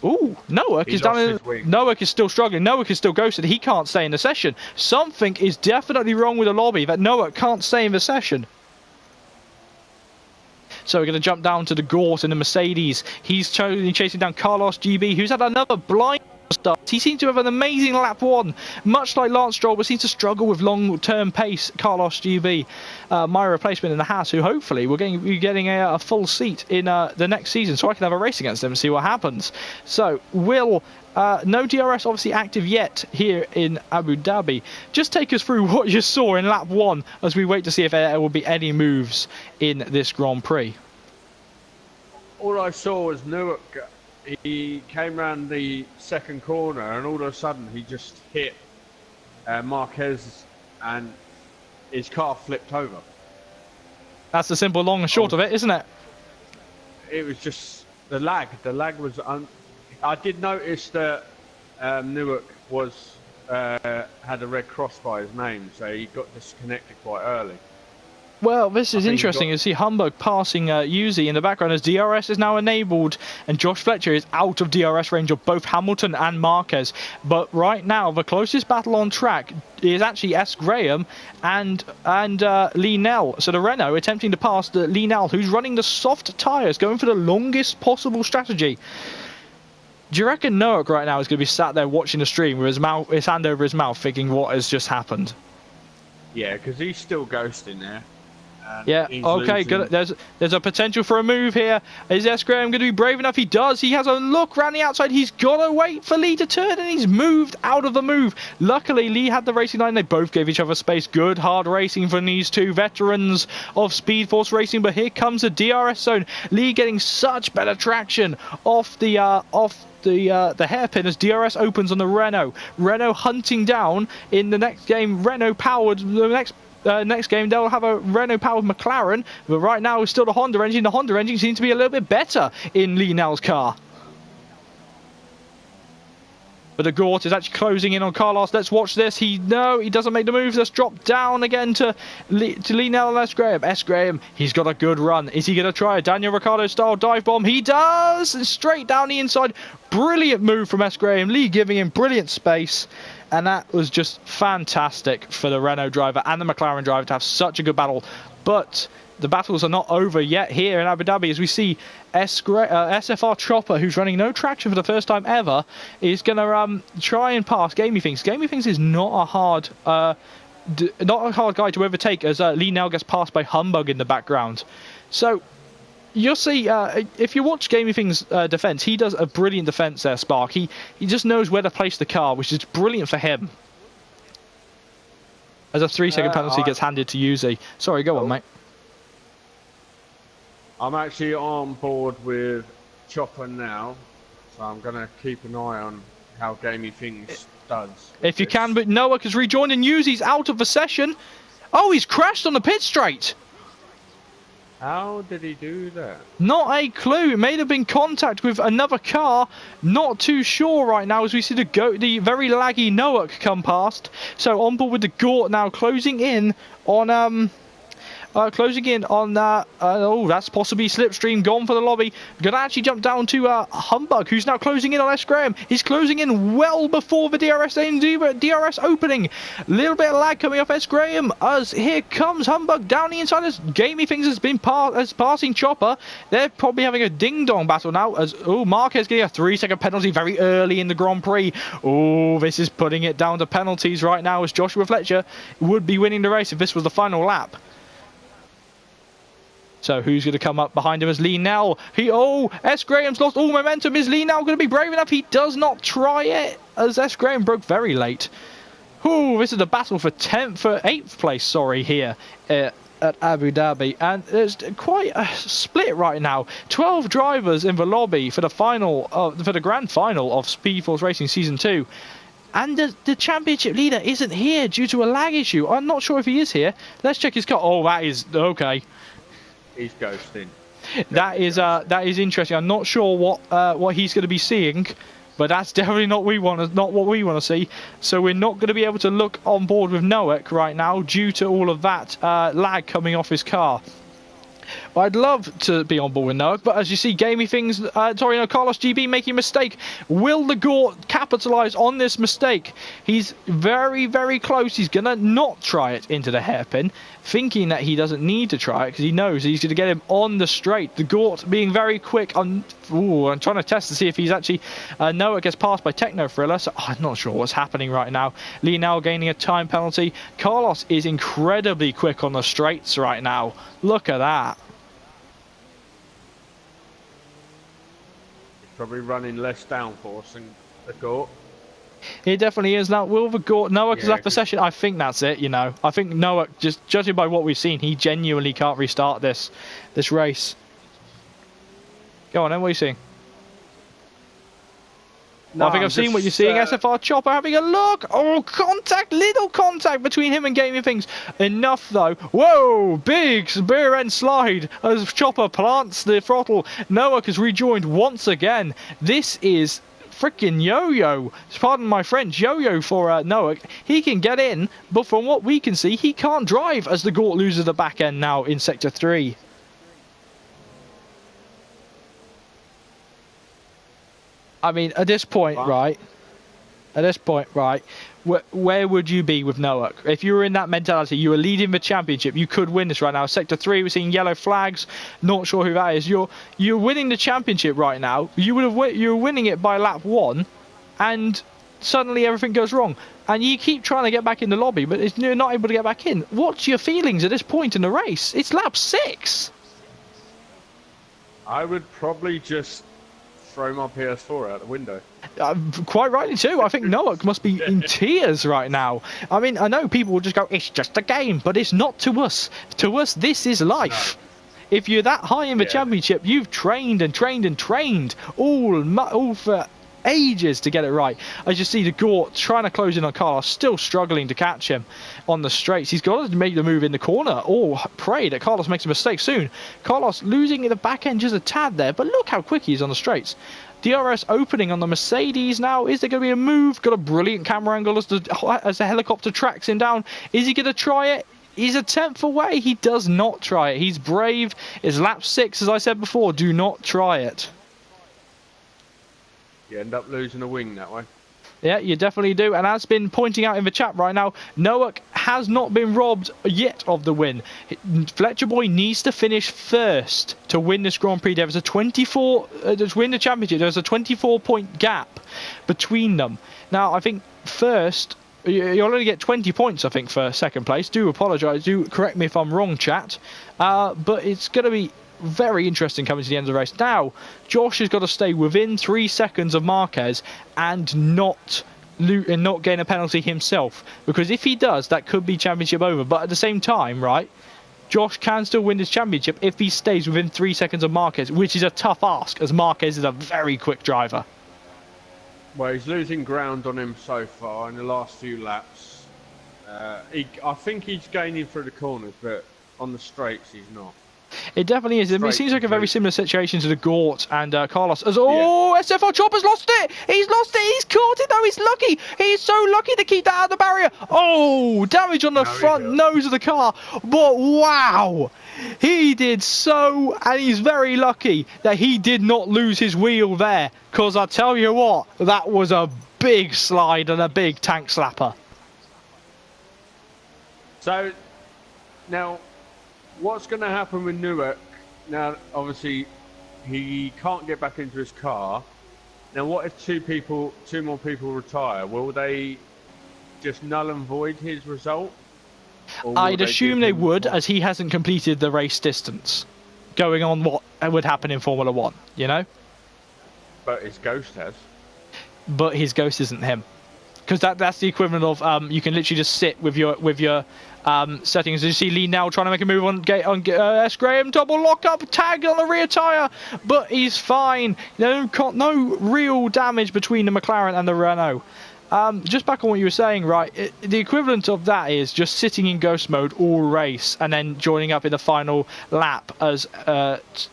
Ooh, Noak is down. Noak is still struggling. Noak is still ghosted. He can't stay in the session. Something is definitely wrong with the lobby that Noak can't stay in the session. So we're going to jump down to the Gort in the Mercedes. He's chasing down Carlos GB, who's had another blind start. He seems to have an amazing lap 1, much like Lance Stroll, but seems to struggle with long-term pace. Carlos GB, my replacement in the Haas, who hopefully we're going to be getting a full seat in the next season, so I can have a race against them and see what happens. So no DRS obviously active yet here in Abu Dhabi. Just take us through what you saw in lap 1 as we wait to see if there will be any moves in this Grand Prix. All I saw was Newark. He came round the second corner and all of a sudden he just hit Marquez and his car flipped over. That's the simple long and short of it, isn't it? It was just the lag. The lag was... I did notice that Newark was had a red cross by his name, so he got disconnected quite early. Well, this is interesting. You see Humberg passing Yuzi in the background as DRS is now enabled, and Josh Fletcher is out of DRS range of both Hamilton and Marquez. But right now, the closest battle on track is actually S. Graham and Lee Nell. So the Renault attempting to pass the Lee Nell, who's running the soft tyres, going for the longest possible strategy. Do you reckon Noak right now is going to be sat there watching the stream with his hand over his mouth, thinking what has just happened? Yeah, because he's still ghosting there. Yeah, okay, good. There's a potential for a move here. Is S. Graham going to be brave enough? He does. He has a look round the outside. He's got to wait for Lee to turn, and he's moved out of the move. Luckily, Lee had the racing line. They both gave each other space. Good, hard racing from these two veterans of Speed Force Racing. But here comes the DRS zone. Lee getting such better traction off the hairpin as DRS opens on the Renault. Renault hunting down in the next game. Renault powered the next game they'll have a Renault powered McLaren, but right now it's still the Honda engine. The Honda engine seems to be a little bit better in Lee Nell's car. But the Gort is actually closing in on Carlos. Let's watch this. He doesn't make the moves. Let's drop down again to Lee Nell and S. Graham. S. Graham, he's got a good run. Is he going to try a Daniel Ricciardo style dive bomb? He does! And straight down the inside. Brilliant move from S. Graham. Lee giving him brilliant space. And that was just fantastic for the Renault driver and the McLaren driver to have such a good battle. But the battles are not over yet here in Abu Dhabi, as we see SFR Chopper, who's running no traction for the first time ever, is going to try and pass Gamey Things. Gamey Things is not a hard guy to overtake, as Lee now gets passed by Humbug in the background. So you'll see, if you watch Gamey Things' defense, he does a brilliant defense there, Spark. He just knows where to place the car, which is brilliant for him. As a 3-second penalty gets handed to Yuzi. Sorry, go on, mate. I'm actually on board with Chopper now, so I'm going to keep an eye on how Gamey Things does. If you can, but Noah has rejoined and Yuzi's out of the session. Oh, he's crashed on the pit straight. How did he do that? Not a clue. It may have been contact with another car. Not too sure right now, as we see the very laggy Noah come past. So on board with the Gort now, closing in on oh, that's possibly Slipstream gone for the lobby. Gonna actually jump down to Humbug, who's now closing in on S. Graham. He's closing in well before the DRS opening. Little bit of lag coming off S. Graham, as here comes Humbug down the inside, as Gamey Things has been passing Chopper. They're probably having a ding-dong battle now, as Marquez getting a 3-second penalty very early in the Grand Prix. Oh, this is putting it down to penalties right now, as Joshua Fletcher would be winning the race if this was the final lap. So who's going to come up behind him as Lee Nell? S. Graham's lost all momentum. Is Lee Nell going to be brave enough? He does not try it, as S. Graham broke very late. Ooh, this is a battle for 8th place, sorry, here at Abu Dhabi. And there's quite a split right now. 12 drivers in the lobby for the for the grand final of Speed Force Racing Season 2. And the championship leader isn't here due to a lag issue. I'm not sure if he is here. Let's check his car. Oh, that is okay. He's ghosting. That is interesting. I'm not sure what he's going to be seeing, but that's definitely not what we want to see. So we're not going to be able to look on board with Noek right now due to all of that lag coming off his car. I'd love to be on board with Noah, but as you see, Gamey Things, Carlos GB making a mistake. Will the Gort capitalise on this mistake? He's very, very close. He's going to not try it into the hairpin, thinking that he doesn't need to try it because he knows he's going to get him on the straight. The Gort being very quick. I'm trying to test to see if he's actually... Noah gets passed by Techno Thriller, so I'm not sure what's happening right now. Lee now gaining a time penalty. Carlos is incredibly quick on the straights right now. Look at that. Probably running less downforce than the Gort. It definitely is. Now, will the Gort... Noah has left the session. I think that's it, you know. I think Noah, just judging by what we've seen, he genuinely can't restart this race. Go on then, what are you seeing? No, I think I've seen what you're seeing. SFR Chopper having a look. Oh, little contact between him and Gamey Things. Enough though. Whoa, big rear end slide as Chopper plants the throttle. Noah has rejoined once again. This is freaking yo-yo. Pardon my French, yo-yo for Noah. He can get in, but from what we can see, he can't drive as the Gort loses the back end now in Sector 3. I mean, at this point, right? Where would you be with Noah? If you were in that mentality, you were leading the championship, you could win this right now. Sector 3, we're seeing yellow flags. Not sure who that is. You're winning the championship right now. You're winning it by lap 1, and suddenly everything goes wrong. And you keep trying to get back in the lobby, but you're not able to get back in. What's your feelings at this point in the race? It's lap 6. I would probably just throw my PS4 out the window. Quite rightly too. I think Noah must be in tears right now. I mean, I know people will just go, it's just a game, but it's not to us. To us, this is life. No. If you're that high in the championship, you've trained and trained and trained all for ages to get it right. As you see the Gort trying to close in on Carlos, still struggling to catch him on the straights. He's got to make the move in the corner, or pray that Carlos makes a mistake soon. Carlos losing in the back end just a tad there, but look how quick he is on the straights. DRS opening on the Mercedes now. Is there going to be a move? Got a brilliant camera angle as the helicopter tracks him down. Is he going to try it? He's a 10th away. He does not try it. He's brave. It's lap 6, as I said before. Do not try it. You end up losing a wing that way. Yeah, you definitely do. And as been pointing out in the chat right now, Noak has not been robbed yet of the win. Fletcher Boy needs to finish first to win this Grand Prix. There is a 24, to win the championship, there's a 24-point gap between them. Now, I think first, you'll only get 20 points, I think, for second place. Do apologise. Do correct me if I'm wrong, chat. But it's going to be very interesting coming to the end of the race. Now, Josh has got to stay within 3 seconds of Marquez and not gain a penalty himself, because if he does, that could be championship over. But at the same time, right, Josh can still win this championship if he stays within 3 seconds of Marquez, which is a tough ask, as Marquez is a very quick driver. Well, he's losing ground on him so far in the last few laps. I think he's gaining through the corners, but on the straights he's not. It definitely is. I mean, it seems like a very similar situation to the Gort and Carlos. SFR Chopper's lost it! He's lost it! He's caught it though! He's lucky! He's so lucky to keep that out of the barrier! Oh! Damage on the front nose of the car! But wow! He did so, and he's very lucky that he did not lose his wheel there. Because I tell you what, that was a big slide and a big tank slapper. So, now, what's going to happen with Newark? Now, obviously, he can't get back into his car. Now, what if two more people retire? Will they just null and void his result? I'd assume they would, as he hasn't completed the race distance. Going on what would happen in Formula 1, you know? But his Ghost has. But his Ghost isn't him. Because that's the equivalent of you can literally just sit with your settings. You see Lee now trying to make a move on S. Graham, double lock up, tag on the rear tyre, but he's fine. No real damage between the McLaren and the Renault. Just back on what you were saying, right? The equivalent of that is just sitting in Ghost mode all race and then joining up in the final lap as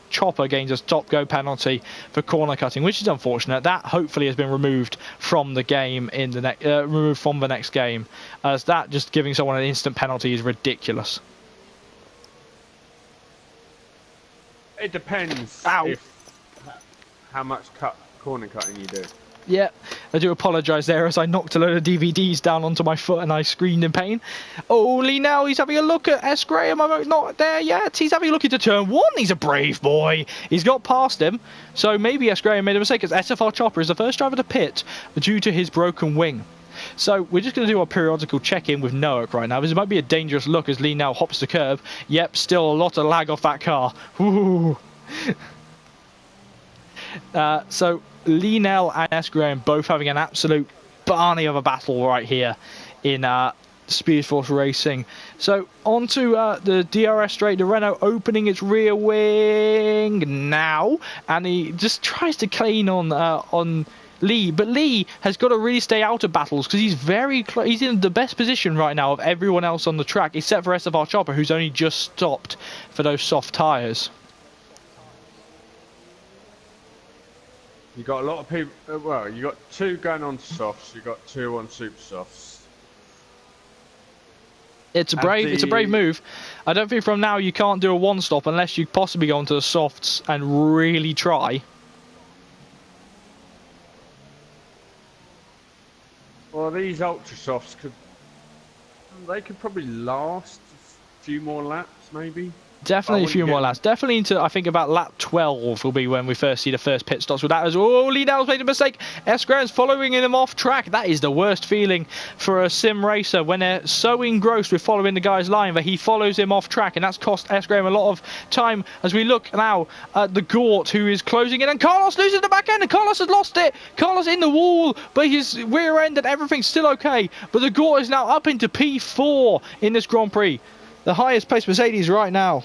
Chopper gains a stop go penalty for corner cutting, which is unfortunate. That hopefully has been removed from the game in the next game, as that just giving someone an instant penalty is ridiculous. It depends how much corner cutting you do. Yeah, I do apologise there as I knocked a load of DVDs down onto my foot and I screamed in pain. Oh, Lee now, he's having a look at S. Graham. I'm not there yet. He's having a look into turn 1. He's a brave boy. He's got past him. So maybe S. Graham made a mistake, as SFR Chopper is the first driver to pit due to his broken wing. So we're just going to do a periodical check-in with Noak right now. This might be a dangerous look as Lee now hops the curb. Yep, still a lot of lag off that car. Ooh. So Lee Nell and S. Graham both having an absolute barney of a battle right here in Speed Force Racing. So onto the DRS straight, the Renault opening its rear wing now, and he just tries to clean on Lee, but Lee has got to really stay out of battles because he's very close. He's in the best position right now of everyone else on the track, except for SFR Chopper, who's only just stopped for those soft tyres. You got a lot of people. Well, you got 2 going on softs. You got 2 on super softs. It's a brave move. I don't think from now you can't do a one stop unless you possibly go onto the softs and really try. Well, these ultra softs could probably last a few more laps, maybe. Definitely a few more laps. Definitely into, I think, about lap 12 will be when we first see the first pit stops with that. As Lee Dow's made a mistake. S. Graham's following him off track. That is the worst feeling for a sim racer when they're so engrossed with following the guy's line that he follows him off track, and that's cost S. Graham a lot of time. As we look now at the Gort, who is closing in, and Carlos loses the back end, and Carlos has lost it. Carlos in the wall, but his rear end and everything's still okay. But the Gort is now up into P4 in this Grand Prix. The highest placed Mercedes right now.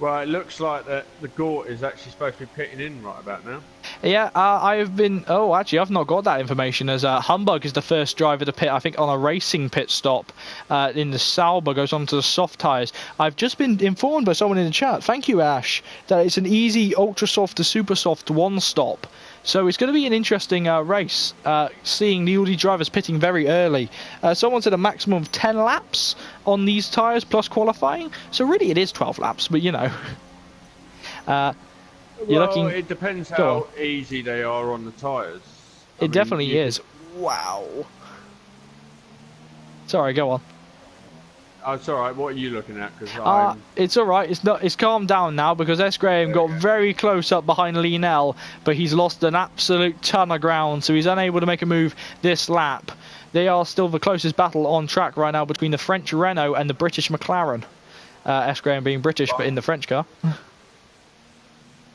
Well, it looks like that the Gort is actually supposed to be pitting in right about now. Yeah, I've been... Oh, actually, I've not got that information, as Humbug is the first driver to pit, I think, on a racing pit stop in the Sauber, goes on to the soft tyres. I've just been informed by someone in the chat, thank you, Ash, that it's an easy ultra soft to super soft one stop. So it's going to be an interesting race, seeing the Audi drivers pitting very early. Someone said a maximum of 10 laps on these tyres plus qualifying. So really it is 12 laps, but you know. You're Well, looking. it depends Go how easy they are on the tyres. It definitely is. Wow. Sorry, go on. Oh, it's alright, what are you looking at? Because It's all right. It's not. It's calmed down now because S. Graham got very close up behind Lienel, but he's lost an absolute ton of ground, so he's unable to make a move this lap. They are still the closest battle on track right now between the French Renault and the British McLaren. S. Graham being British, but in the French car.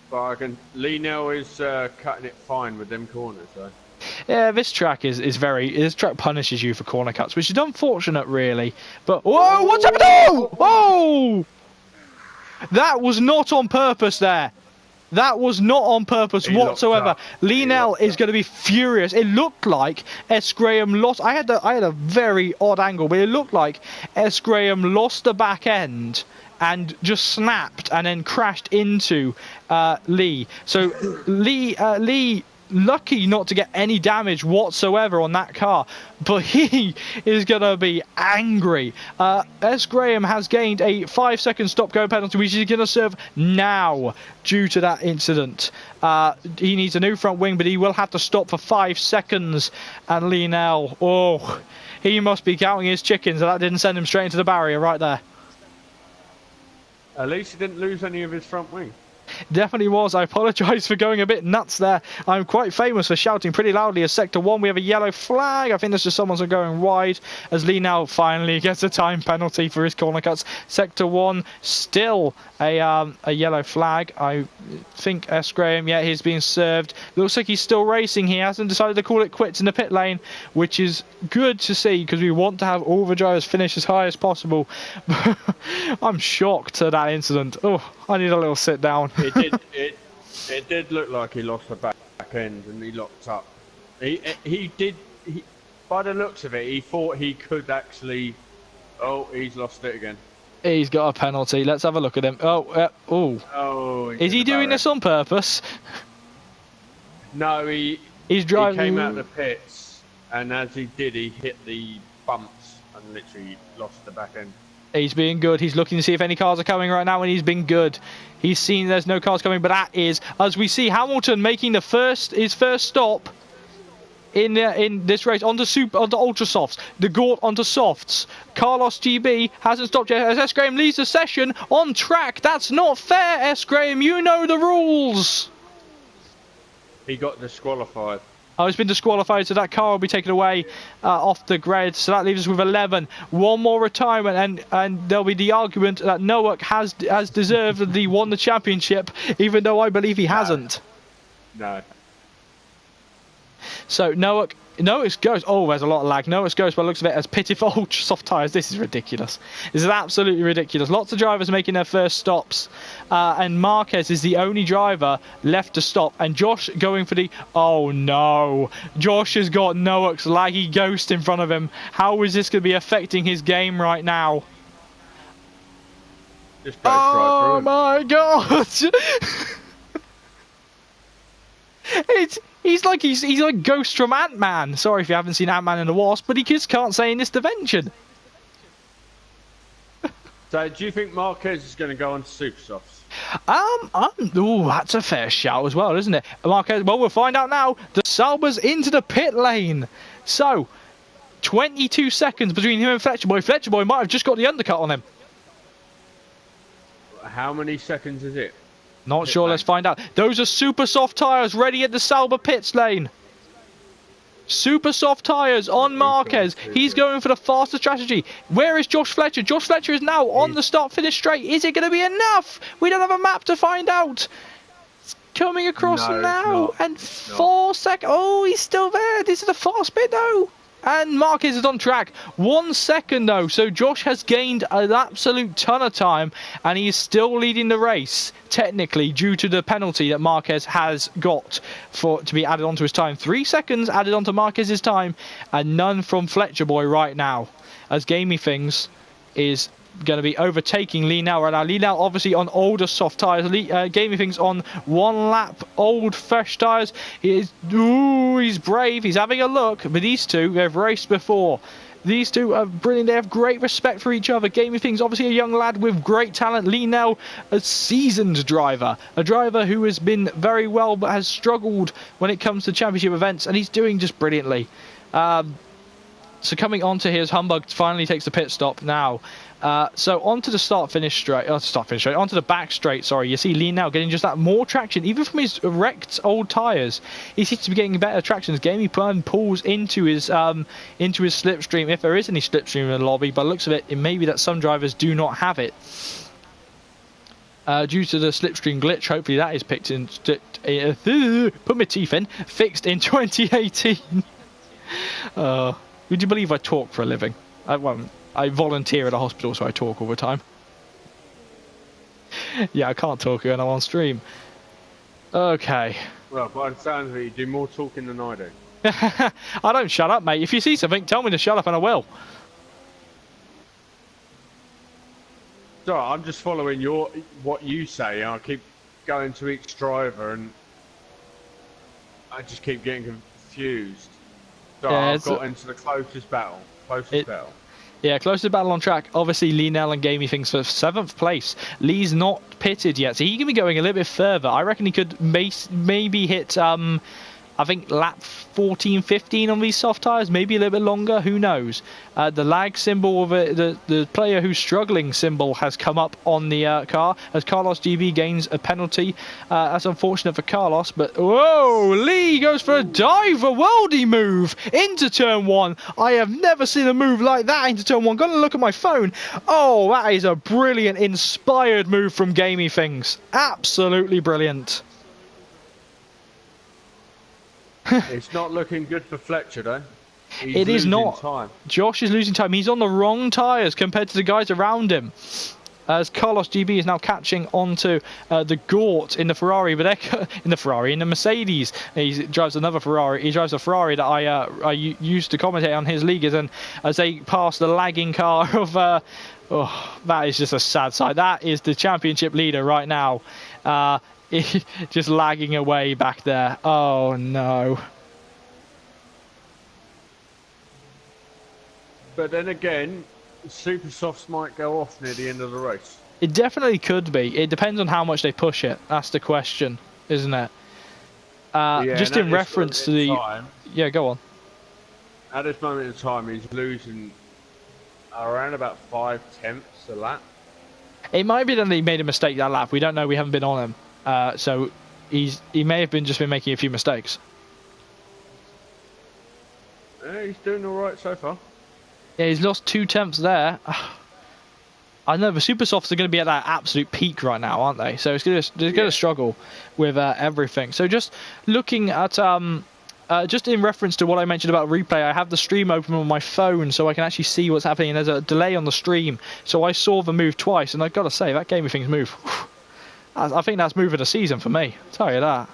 But I can. Lienel is cutting it fine with them corners, though. Yeah, this track is very. This track punishes you for corner cuts, which is unfortunate, really. But whoa, what's happened? Oh, whoa! That was not on purpose. There, that was not on purpose He locked whatsoever. up. Lienel is going to be furious. It looked like S. Graham lost. I had a very odd angle, but it looked like S. Graham lost the back end and just snapped and then crashed into Lee. So Lee. Lucky not to get any damage whatsoever on that car, but he is going to be angry. S. Graham has gained a 5-second stop-go penalty, which he's going to serve now due to that incident. He needs a new front wing, but he will have to stop for 5 seconds. And Lienel, oh, he must be counting his chickens. That didn't send him straight into the barrier right there. At least he didn't lose any of his front wing. Definitely was. I apologise for going a bit nuts there. I'm quite famous for shouting pretty loudly as Sector 1. We have a yellow flag. I think that's just someone's going wide as Lee now finally gets a time penalty for his corner cuts. Sector 1 still a yellow flag. I think S. Graham, yeah, he's being served. Looks like he's still racing. He hasn't decided to call it quits in the pit lane, which is good to see because we want to have all the drivers finish as high as possible. I'm shocked at that incident. Oh, I need a little sit down. It did look like he lost the back end and he locked up. He did. By the looks of it, he thought he could actually. Oh, he's lost it again. He's got a penalty. Let's have a look at him. Oh, Oh. is he doing this on purpose? No, He's driving. He came out of the pits, and as he did, he hit the bumps and literally lost the back end. He's being good. He's looking to see if any cars are coming right now, and he's been good. He's seen there's no cars coming, but that is, as we see Hamilton making his first stop in this race onto ultra softs. The Gort onto softs. Carlos GB hasn't stopped yet as S. Graham leads the session on track. That's not fair, S. Graham. You know the rules. He got disqualified. Oh, he's been disqualified, so that car will be taken away off the grid. So that leaves us with 11. One more retirement, and there'll be the argument that Nowak has deservedly won the championship, even though I believe he hasn't. No. So Nowak goes. Oh, there's a lot of lag. Nowak goes by the looks of it as pitiful ultra soft tyres. This is ridiculous. This is absolutely ridiculous. Lots of drivers making their first stops, and Marquez is the only driver left to stop. And Josh going for the. Oh no! Josh has got Nowak's laggy ghost in front of him. How is this going to be affecting his game right now? Just goes right through my god! He's like Ghost from Ant-Man. Sorry if you haven't seen Ant-Man and the Wasp, but he just can't say in this dimension. So, do you think Marquez is going to go on to Super Softs? Oh, that's a fair shout as well, isn't it? Marquez, well, we'll find out now. The Sauber's into the pit lane. So, 22 seconds between him and Fletcher Boy. Fletcher Boy might have just got the undercut on him. How many seconds is it? Not sure, let's find out. Those are super soft tyres ready at the Sauber pits lane. Super soft tyres on Marquez. He's going for the faster strategy. Where is Josh Fletcher? Josh Fletcher is now on the start-finish straight. Is it going to be enough? We don't have a map to find out. It's coming across now. And 4 seconds. Oh, he's still there. This is a fast bit, though. And Marquez is on track. 1 second, though. So Josh has gained an absolute ton of time. And he is still leading the race, technically, due to the penalty that Marquez has got to be added onto his time. 3 seconds added onto Marquez's time. And none from Fletcher Boy right now. As Gamey Things is going to be overtaking Lee now right now. Lee now obviously on older soft tyres. Gamey Things on 1 lap old fresh tyres. He's brave. He's having a look. But these two, they've raced before. These two are brilliant. They have great respect for each other. Gaming Things, obviously a young lad with great talent. Lee Nell, a seasoned driver. A driver who has been very well but has struggled when it comes to championship events. And he's doing just brilliantly. So coming on to his Humbug finally takes the pit stop now. So onto the start-finish straight, onto the back straight, sorry. You see Lee now getting just that more traction, even from his wrecked old tyres. He seems to be getting better traction as Gaming Plan pulls into his slipstream, if there is any slipstream in the lobby. By the looks of it, it may be that some drivers do not have it. Due to the slipstream glitch, hopefully that is picked in, put my teeth in, fixed in 2018. Would you believe I talk for a living? I volunteer at a hospital, so I talk all the time. Yeah, I can't talk when I'm on stream. Okay. Well, by the sounds of it, you do more talking than I do. I don't shut up, mate. If you see something, tell me to shut up and I will. So I'm just following what you say. I keep going to each driver and I just keep getting confused. So Yeah, I've got into the closest battle. Yeah, closest battle on track. Obviously, Lee Nell and Gaming Things for 7th place. Lee's not pitted yet, so he can be going a little bit further. I reckon he could maybe hit, I think, lap 14, 15 on these soft tyres. Maybe a little bit longer. Who knows? The lag symbol of it, the player who's struggling symbol has come up on the car as Carlos GB gains a penalty. That's unfortunate for Carlos, but whoa! Lee goes for a diver worldy move into turn 1. I have never seen a move like that into turn 1. Gonna look at my phone. Oh, that is a brilliant, inspired move from Gaming Things. Absolutely brilliant. It's not looking good for Fletcher, though. It is not. Time. Josh is losing time. He's on the wrong tyres compared to the guys around him. As Carlos GB is now catching onto the Gort in the Ferrari, but in the Mercedes. He drives another Ferrari. He drives a Ferrari that I used to commentate on his leagues, and as they pass the lagging car of, that is just a sad sight. That is the championship leader right now. Just lagging away back there. Oh no. But then again, Super Softs might go off near the end of the race. It definitely could be. It depends on how much they push it. That's the question, isn't it? Yeah, just in reference to the... Time, yeah, go on. At this moment in time, he's losing around about 5/10 a lap. It might be that he made a mistake that lap. We don't know. We haven't been on him. So he may have just been making a few mistakes. Yeah, he's doing all right so far. Yeah, he's lost 2/10 there. I know the Super Softs are going to be at that absolute peak right now, aren't they? So they're going to struggle with everything. So just looking at just in reference to what I mentioned about replay, I have the stream open on my phone so I can actually see what's happening. And there's a delay on the stream, so I saw the move twice, and I've got to say that Gaming Things move. I think that's move of the season for me. I'll tell you that.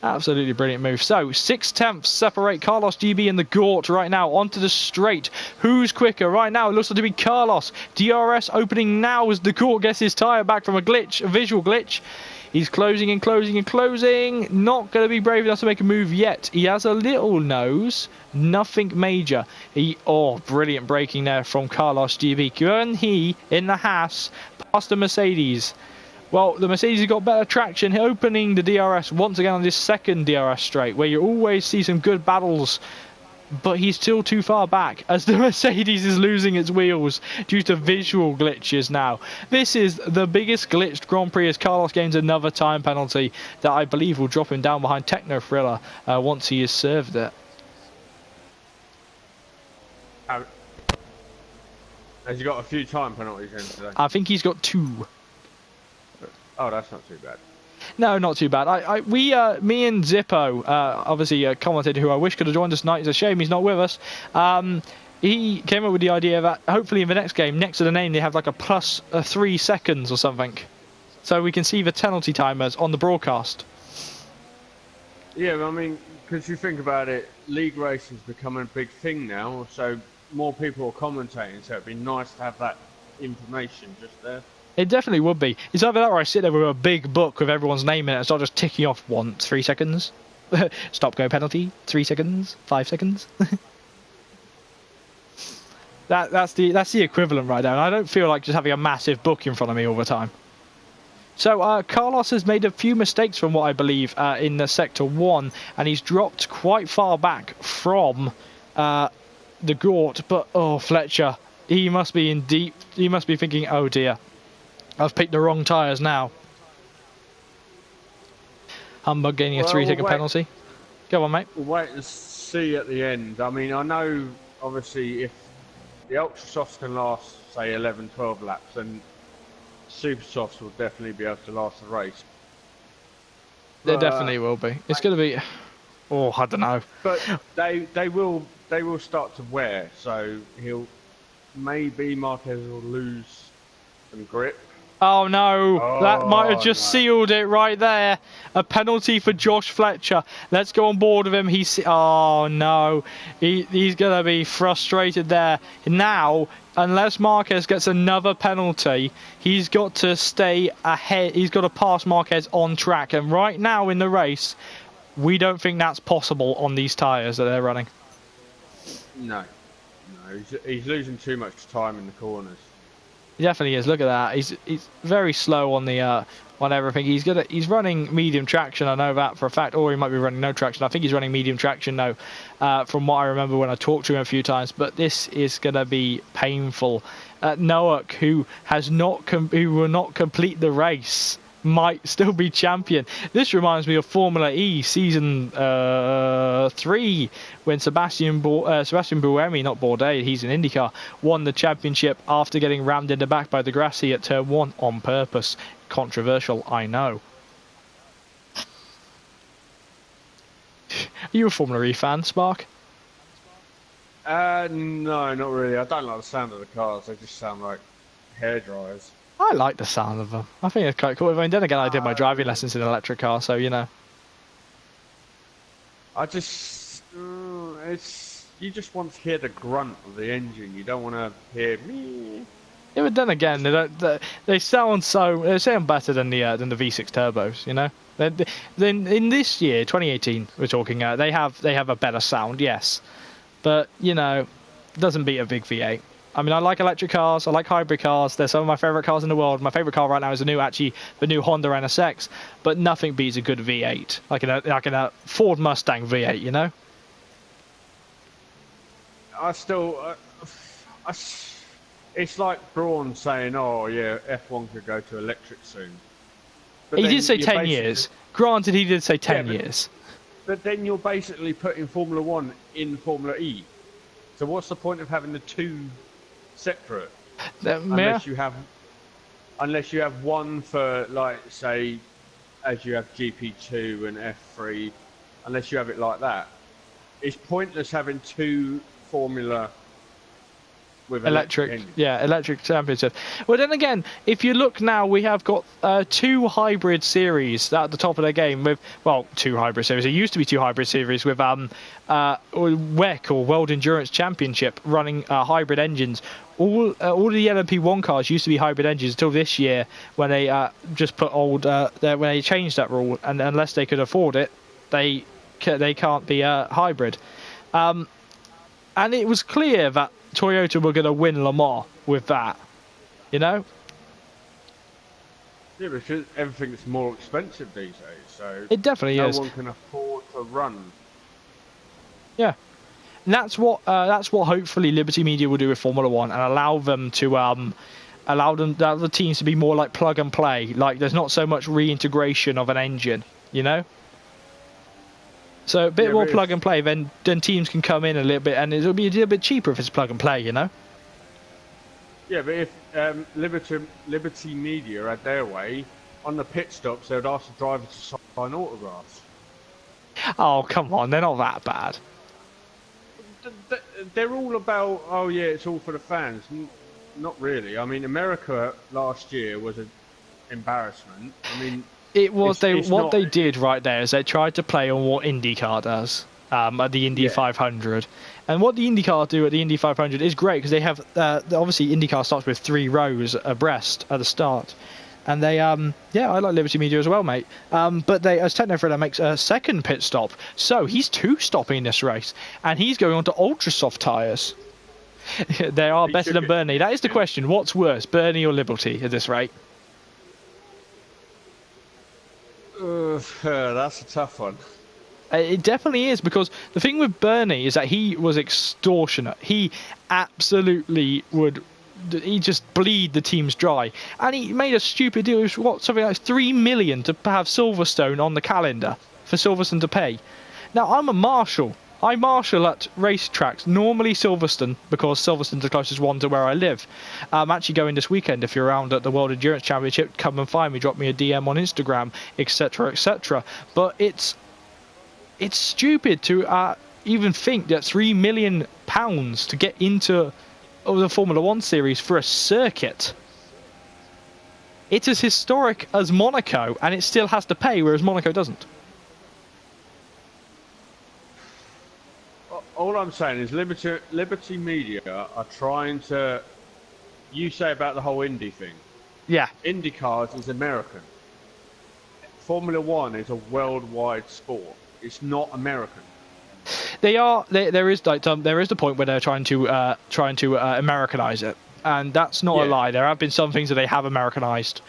Absolutely brilliant move. So 6/10 separate Carlos GB and the Gort right now onto the straight. Who's quicker right now? It looks like to be Carlos. DRS opening now as the Gort gets his tyre back from a glitch, a visual glitch. He's closing and closing and closing. Not going to be brave enough to make a move yet. He has a little nose. Nothing major. Brilliant braking there from Carlos GB. Can he, in the Haas, past the Mercedes? Well, the Mercedes has got better traction, opening the DRS once again on this second DRS straight, where you always see some good battles, but he's still too far back as the Mercedes is losing its wheels due to visual glitches now. This is the biggest glitched Grand Prix as Carlos gains another time penalty that I believe will drop him down behind Techno Thriller once he has served it. Has he got a few time penalties in today? I think he's got 2. Oh, that's not too bad. No, not too bad. Me and Zippo, obviously a commentator who I wish could have joined us tonight. It's a shame he's not with us. He came up with the idea that hopefully in the next game, next to the name, they have like a plus 3 seconds or something. So we can see the penalty timers on the broadcast. Yeah, I mean, because you think about it, league racing is becoming a big thing now, so more people are commentating, so it'd be nice to have that information just there. It definitely would be. It's either that or I sit there with a big book with everyone's name in it and start just ticking off 3 seconds. Stop go penalty, 3 seconds, 5 seconds. That's the equivalent right there. And I don't feel like just having a massive book in front of me all the time. So Carlos has made a few mistakes from what I believe in the Sector 1, and he's dropped quite far back from the Gort. But oh, Fletcher, he must be in deep. He must be thinking, oh dear, I've picked the wrong tyres now. Humbug gaining a 3-second penalty. Go on, mate. We'll wait and see at the end. I mean, I know, obviously, if the Ultra Softs can last, say, 11, 12 laps, then Super Softs will definitely be able to last the race. They definitely will be. It's going to be... Oh, I don't know. But they will start to wear, so maybe Marquez will lose some grip. Oh no, that might have just sealed it right there. A penalty for Josh Fletcher. Let's go on board with him. Oh no, he's going to be frustrated there. Now, unless Marquez gets another penalty, he's got to stay ahead. He's got to pass Marquez on track. And right now in the race, we don't think that's possible on these tyres that they're running. No, he's losing too much time in the corners. He definitely is. Look at that. He's very slow on the on everything. He's running medium traction. I know that for a fact. Or he might be running no traction. I think he's running medium traction now, from what I remember when I talked to him a few times. But this is going to be painful. Noak, who will not complete the race, might still be champion. This reminds me of Formula E season 3 when Sebastian Buemi, not Bourdais, he's in IndyCar, won the championship after getting rammed in the back by the Grassi at turn 1 on purpose. Controversial, I know. Are you a Formula E fan, Spark? No, not really. I don't like the sound of the cars. They just sound like hairdryers. I like the sound of them. I think it's quite cool. I mean, then again, I did my driving lessons in an electric car, so you know. You just want to hear the grunt of the engine. You don't want to hear me. Yeah, but then again, they sound better than the V6 turbos. You know. Then in this year, 2018, we're talking. They have a better sound, yes, but you know, it doesn't beat a big V8. I mean, I like electric cars. I like hybrid cars. They're some of my favourite cars in the world. My favourite car right now is the new Honda NSX. But nothing beats a good V8, like in a Ford Mustang V8. You know. It's like Braun saying, "Oh yeah, F1 could go to electric soon." But he did say 10 years. Granted, he did say 10 years. But then you're basically putting Formula 1 in Formula E. So what's the point of having the two separate? Unless you have one for, like, say, as you have GP2 and F3, unless you have it like that. It's pointless having two Formula with electric championship. Well, then again, if you look now, we have got two hybrid series at the top of their game with, well, two hybrid series. There used to be two hybrid series with WEC, or World Endurance Championship, running hybrid engines. All the LMP1 cars used to be hybrid engines until this year, when they just put when they changed that rule, and unless they could afford it, they can't be hybrid. And it was clear that Toyota were going to win Le Mans with that, you know? Yeah, because everything's more expensive these days, so it definitely is. No one can afford to run. Yeah, and that's what hopefully Liberty Media will do with Formula One, and allow them to allow the teams to be more like plug and play. Like there's not so much reintegration of an engine, you know. So a bit more plug and play, then teams can come in a little bit, and it'll be a little bit cheaper if it's plug and play, you know? Yeah, but if Liberty Media had their way, on the pit stops they would ask the driver to sign autographs. Oh, come on, they're not that bad. They're all about, oh yeah, it's all for the fans. Not really. I mean, America last year was an embarrassment. I mean... It was they did right there is they tried to play on what IndyCar does at the Indy 500, and what the IndyCar do at the Indy 500 is great because they have obviously IndyCar starts with 3 rows abreast at the start, and they I like Liberty Media as well, mate. But as Techno Thriller makes a second pit stop, so he's 2 stopping this race, and he's going on to ultra soft tyres. They are He better took than it. Bernie. That is the question. What's worse, Bernie or Liberty at this rate? That's a tough one. It definitely is, because the thing with Bernie is that he was extortionate. He absolutely would. He just bleed the teams dry, and he made a stupid deal. It was something like 3 million to have Silverstone on the calendar for Silverstone to pay. Now I'm a marshal. I marshal at racetracks, normally Silverstone, because Silverstone's the closest one to where I live. I'm actually going this weekend. If you're around at the World Endurance Championship, come and find me, drop me a DM on Instagram, etc, etc. But it's stupid to even think that £3 million to get into the Formula One series for a circuit. It's as historic as Monaco, and it still has to pay, whereas Monaco doesn't. All I'm saying is Liberty Media are trying to. You say about the whole Indy thing. Yeah. IndyCars is American. Formula One is a worldwide sport. It's not American. They are. There is the point where they're trying to Americanize it, and that's not a Yeah. lie. There have been some things that they have Americanized.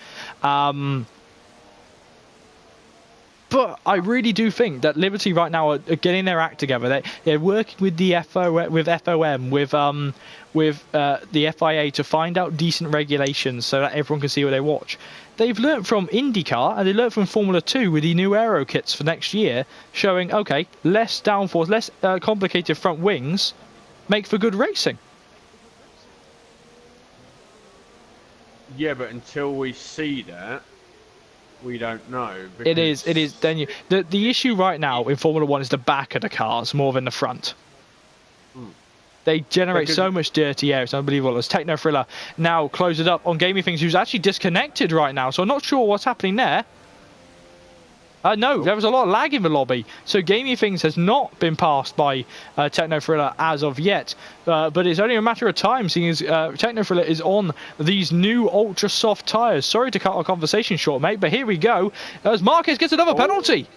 But I really do think that Liberty right now are getting their act together. They're working with the FOM, with the FIA to find out decent regulations so that everyone can see what they watch. They've learnt from IndyCar and they learnt from Formula 2 with the new aero kits for next year, showing, okay, less downforce, less complicated front wings, make for good racing. Yeah, but until we see that, we don't know. It is. Then the issue right now in Formula 1 is the back of the cars more than the front. They generate so much dirty air. It's unbelievable. As Techno Thriller now closes up on Gaming Things, who's actually disconnected right now. So I'm not sure what's happening there. No, there was a lot of lag in the lobby. So Gaming Things has not been passed by Techno Thriller as of yet. But it's only a matter of time, seeing as Techno Thriller is on these new ultra soft tyres. Sorry to cut our conversation short, mate, but here we go. As Marquez gets another penalty.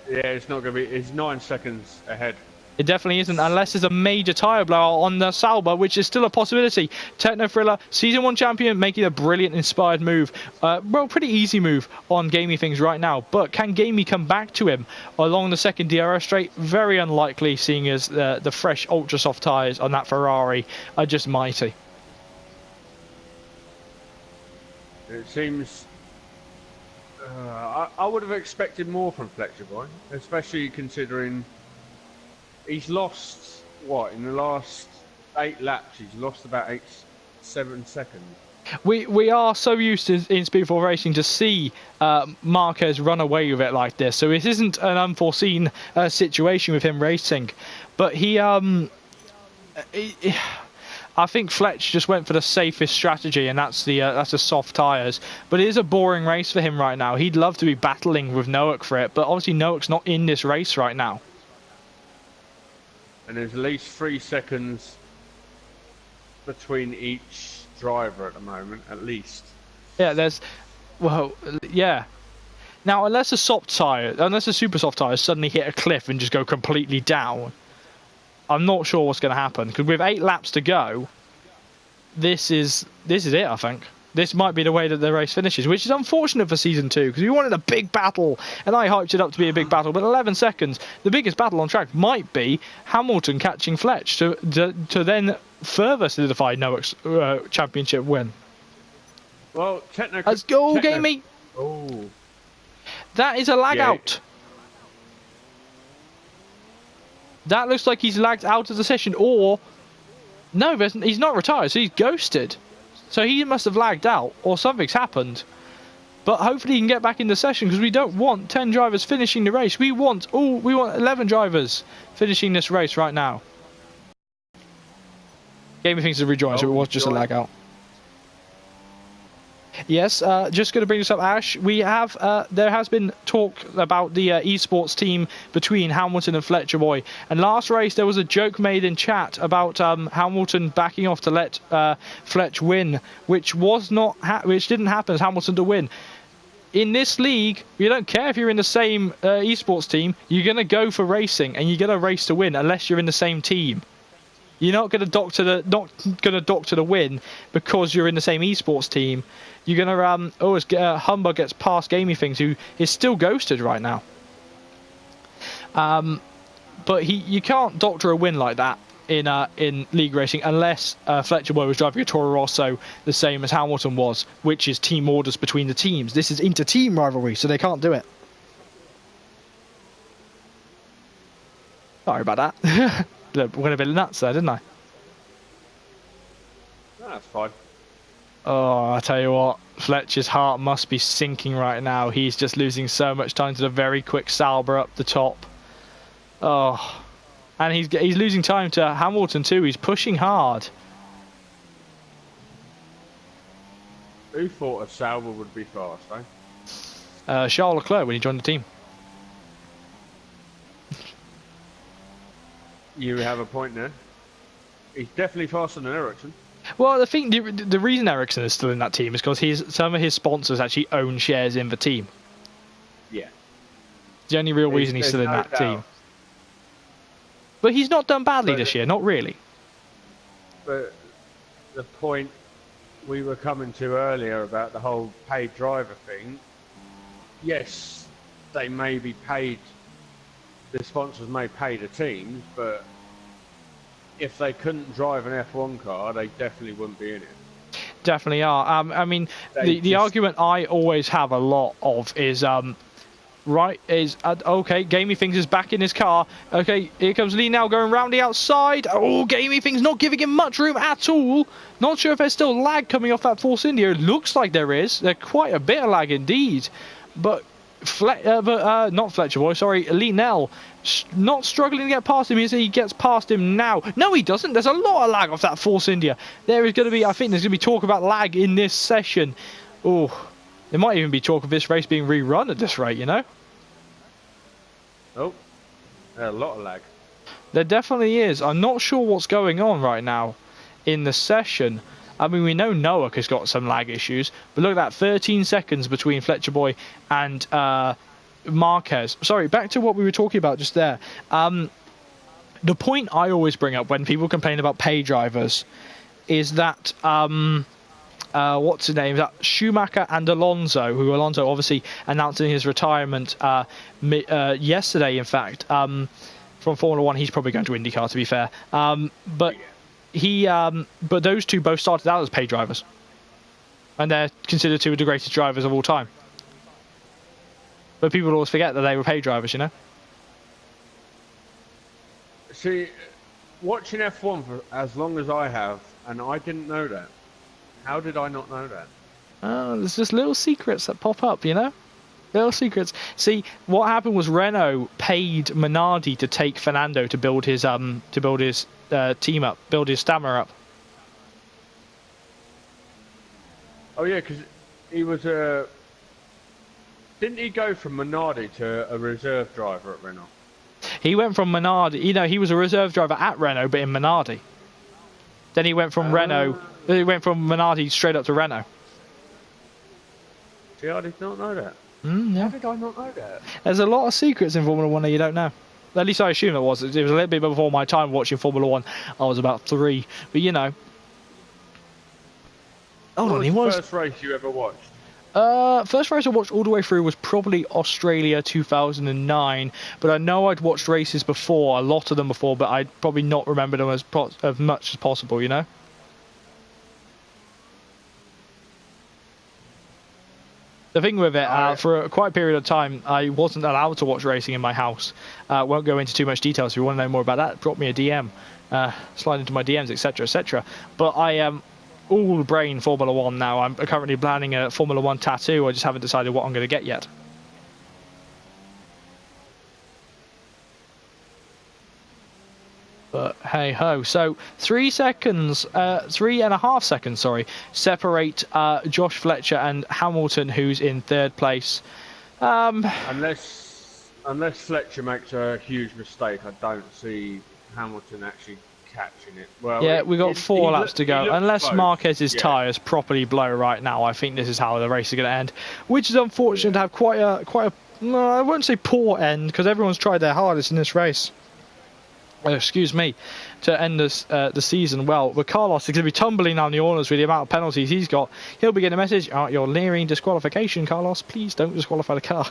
Yeah, it's not going to be. It's 9 seconds ahead. It definitely isn't, unless there's a major tyre blowout on the Sauber, which is still a possibility. Techno Thriller, Season 1 champion, making a brilliant, inspired move. Well, pretty easy move on Gamey Things right now. But can Gamey come back to him along the second DRS straight? Very unlikely, seeing as the fresh ultra-soft tyres on that Ferrari are just mighty. It seems. I would have expected more from Fletcher Boy, especially considering. He's lost, what, in the last 8 laps, he's lost about 7 seconds. We are so used to, in Speedball Racing, to see Marquez run away with it like this. So it isn't an unforeseen situation with him racing. But I think Fletch just went for the safest strategy, and that's the soft tyres. But it is a boring race for him right now. He'd love to be battling with Noak for it, but obviously Noak's not in this race right now. And there's at least 3 seconds between each driver at the moment, at least. Yeah, yeah. Now, unless a super soft tyre suddenly hit a cliff and just go completely down, I'm not sure what's going to happen. Because with 8 laps to go, this is it, I think. This might be the way that the race finishes, which is unfortunate for Season 2, because we wanted a big battle, and I hyped it up to be a big battle, but 11 seconds, the biggest battle on track might be Hamilton catching Fletch to then further solidify Noak's championship win. Well, Let's go, Gamey! Oh. That is a lag out. That looks like he's lagged out of the session, or... No, he's not retired, so he's ghosted. So he must have lagged out, or something's happened. But hopefully he can get back in the session, because we don't want 10 drivers finishing the race. We want 11 drivers finishing this race right now. Gaming Things have rejoined, so it was just a lag out. Yes, just going to bring this up, Ash. We have there has been talk about the esports team between Hamilton and Fletcher Boy. And last race there was a joke made in chat about Hamilton backing off to let Fletch win, which didn't happen as Hamilton to win. In this league, you don't care if you're in the same esports team. You're going to go for racing, and you're going to race to win unless you're in the same team. You're not going to doctor the win because you're in the same esports team. You're going to Humber gets past Gaming Things, who is still ghosted right now. But you can't doctor a win like that in league racing unless Fletcher Boy was driving a Toro Rosso the same as Hamilton was, which is team orders between the teams. This is inter-team rivalry, so they can't do it. Sorry about that. Went a bit nuts there, didn't I? That's fine. Oh, I tell you what, Fletcher's heart must be sinking right now. He's just losing so much time to the very quick Sauber up the top. Oh, and he's losing time to Hamilton too. He's pushing hard. Who thought a Sauber would be fast, eh? Charles Leclerc when he joined the team. You have a point there. He's definitely faster than Ericsson. Well, I think the reason Ericsson is still in that team is because some of his sponsors actually own shares in the team. Yeah. The only real reason he's still in that team. But he's not done badly this year, not really. But the point we were coming to earlier about the whole paid driver thing, yes, they may be paid, the sponsors may pay the teams, but if they couldn't drive an F1 car, they definitely wouldn't be in it. Definitely are. I mean, the argument I always have a lot of is, okay, Gaming Things is back in his car. Okay, here comes Lee now going round the outside. Oh, Gaming Things not giving him much room at all. Not sure if there's still lag coming off that Force India. It looks like there is. There's quite a bit of lag indeed. But not Fletcher Boy, sorry, Lee Nell not struggling to get past him. He gets past him now. No, he doesn't. There's a lot of lag off that Force India. There is going to be, I think there's going to be talk about lag in this session. Oh, there might even be talk of this race being rerun at this rate, you know? Oh, a lot of lag. There definitely is. I'm not sure what's going on right now in the session. I mean, we know Noah has got some lag issues, but look at that, 13 seconds between Fletcher Boy and Marquez. Sorry, back to what we were talking about just there. The point I always bring up when people complain about pay drivers is that what's his name? That Schumacher and Alonso, who Alonso obviously announcing his retirement yesterday, in fact, from Formula One. He's probably going to IndyCar, to be fair. But those two both started out as pay drivers, and they're considered two of the greatest drivers of all time. But people always forget that they were pay drivers, you know. See, watching F1 for as long as I have, and I didn't know that. How did I not know that? There's just little secrets that pop up, you know? Little secrets. See, what happened was Renault paid Minardi to take Fernando to build his team up, build his stamina up. Oh yeah, because he was a. Didn't he go from Minardi to a reserve driver at Renault? He went from Minardi. You know, he was a reserve driver at Renault, but in Minardi. Then he went from Renault. He went from Minardi straight up to Renault. See, I did not know that. Yeah. How did I not know that? There's a lot of secrets in Formula 1 that you don't know. At least I assume it was. It was a little bit before my time watching Formula 1. I was about 3. But, you know. Hold on, he was... First race you ever watched? First race I watched all the way through was probably Australia 2009. But I know I'd watched races before, a lot of them before, but I'd probably not remember them as much as possible, you know? The thing with it, for quite a period of time, I wasn't allowed to watch racing in my house. Won't go into too much detail, so if you want to know more about that, drop me a DM. Slide into my DMs, etc, etc. But I am all brain Formula 1 now. I'm currently planning a Formula 1 tattoo. I just haven't decided what I'm going to get yet. But hey ho, so 3.5 seconds, sorry, separate Josh Fletcher and Hamilton, who's in third place. Unless Fletcher makes a huge mistake, I don't see Hamilton actually catching it. Well, yeah, we've got 4 laps to go. Unless Marquez's tyres properly blow right now, I think this is how the race is going to end. Which is unfortunate to have quite a, no, I won't say poor end, because everyone's tried their hardest in this race. excuse me, to end this the season well. But Carlos is going to be tumbling down the orders with the amount of penalties he's got. He'll be getting a message, you're nearing disqualification, Carlos. Please don't disqualify the car.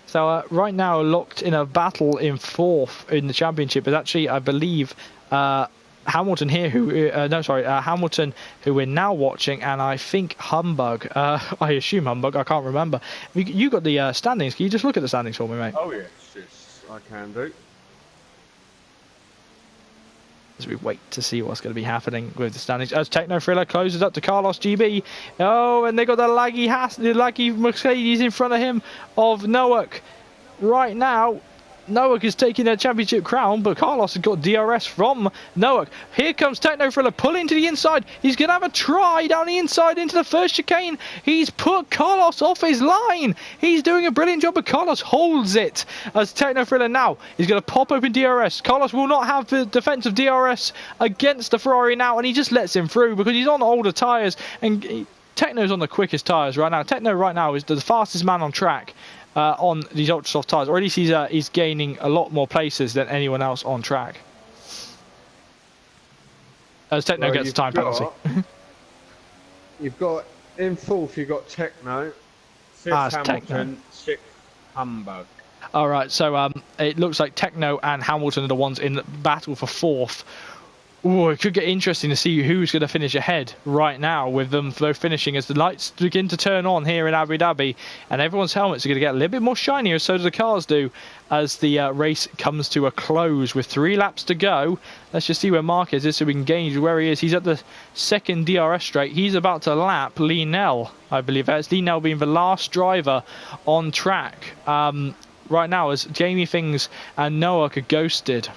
So right now, locked in a battle in 4th in the championship is actually, I believe, Hamilton here, Hamilton, who we're now watching, and I think Humbug. I assume Humbug. I can't remember. You got the standings. Can you just look at the standings for me, mate? Oh yes, I can do. As we wait to see what's going to be happening with the standings, as Techno Thriller closes up to Carlos GB. Oh, and they got the laggy Mercedes in front of him of Nowak. Right now, Nowak is taking their championship crown, but Carlos has got DRS from Nowak. Here comes Techno Thriller pulling to the inside. He's going to have a try down the inside into the first chicane. He's put Carlos off his line. He's doing a brilliant job, but Carlos holds it as Techno Thriller now is going to pop open DRS. Carlos will not have the defensive DRS against the Ferrari now, and he just lets him through because he's on older tyres, and Techno's on the quickest tyres right now. Techno right now is the fastest man on track. On these ultra soft tyres, or at least he's gaining a lot more places than anyone else on track. As Techno gets a time penalty. You've got in 4th, you've got Techno, 5th Hamilton, 6th Humbug. All right, so it looks like Techno and Hamilton are the ones in the battle for 4th. Ooh, it could get interesting to see who's going to finish ahead right now, with them both finishing as the lights begin to turn on here in Abu Dhabi, and everyone's helmets are going to get a little bit more shinier, so do the cars do, as the race comes to a close with 3 laps to go. Let's just see where Marquez is so we can gauge where he is. He's at the 2nd DRS straight. He's about to lap Linnell, I believe. That's Linnell being the last driver on track right now, as Jamie Things and Noah are ghosted.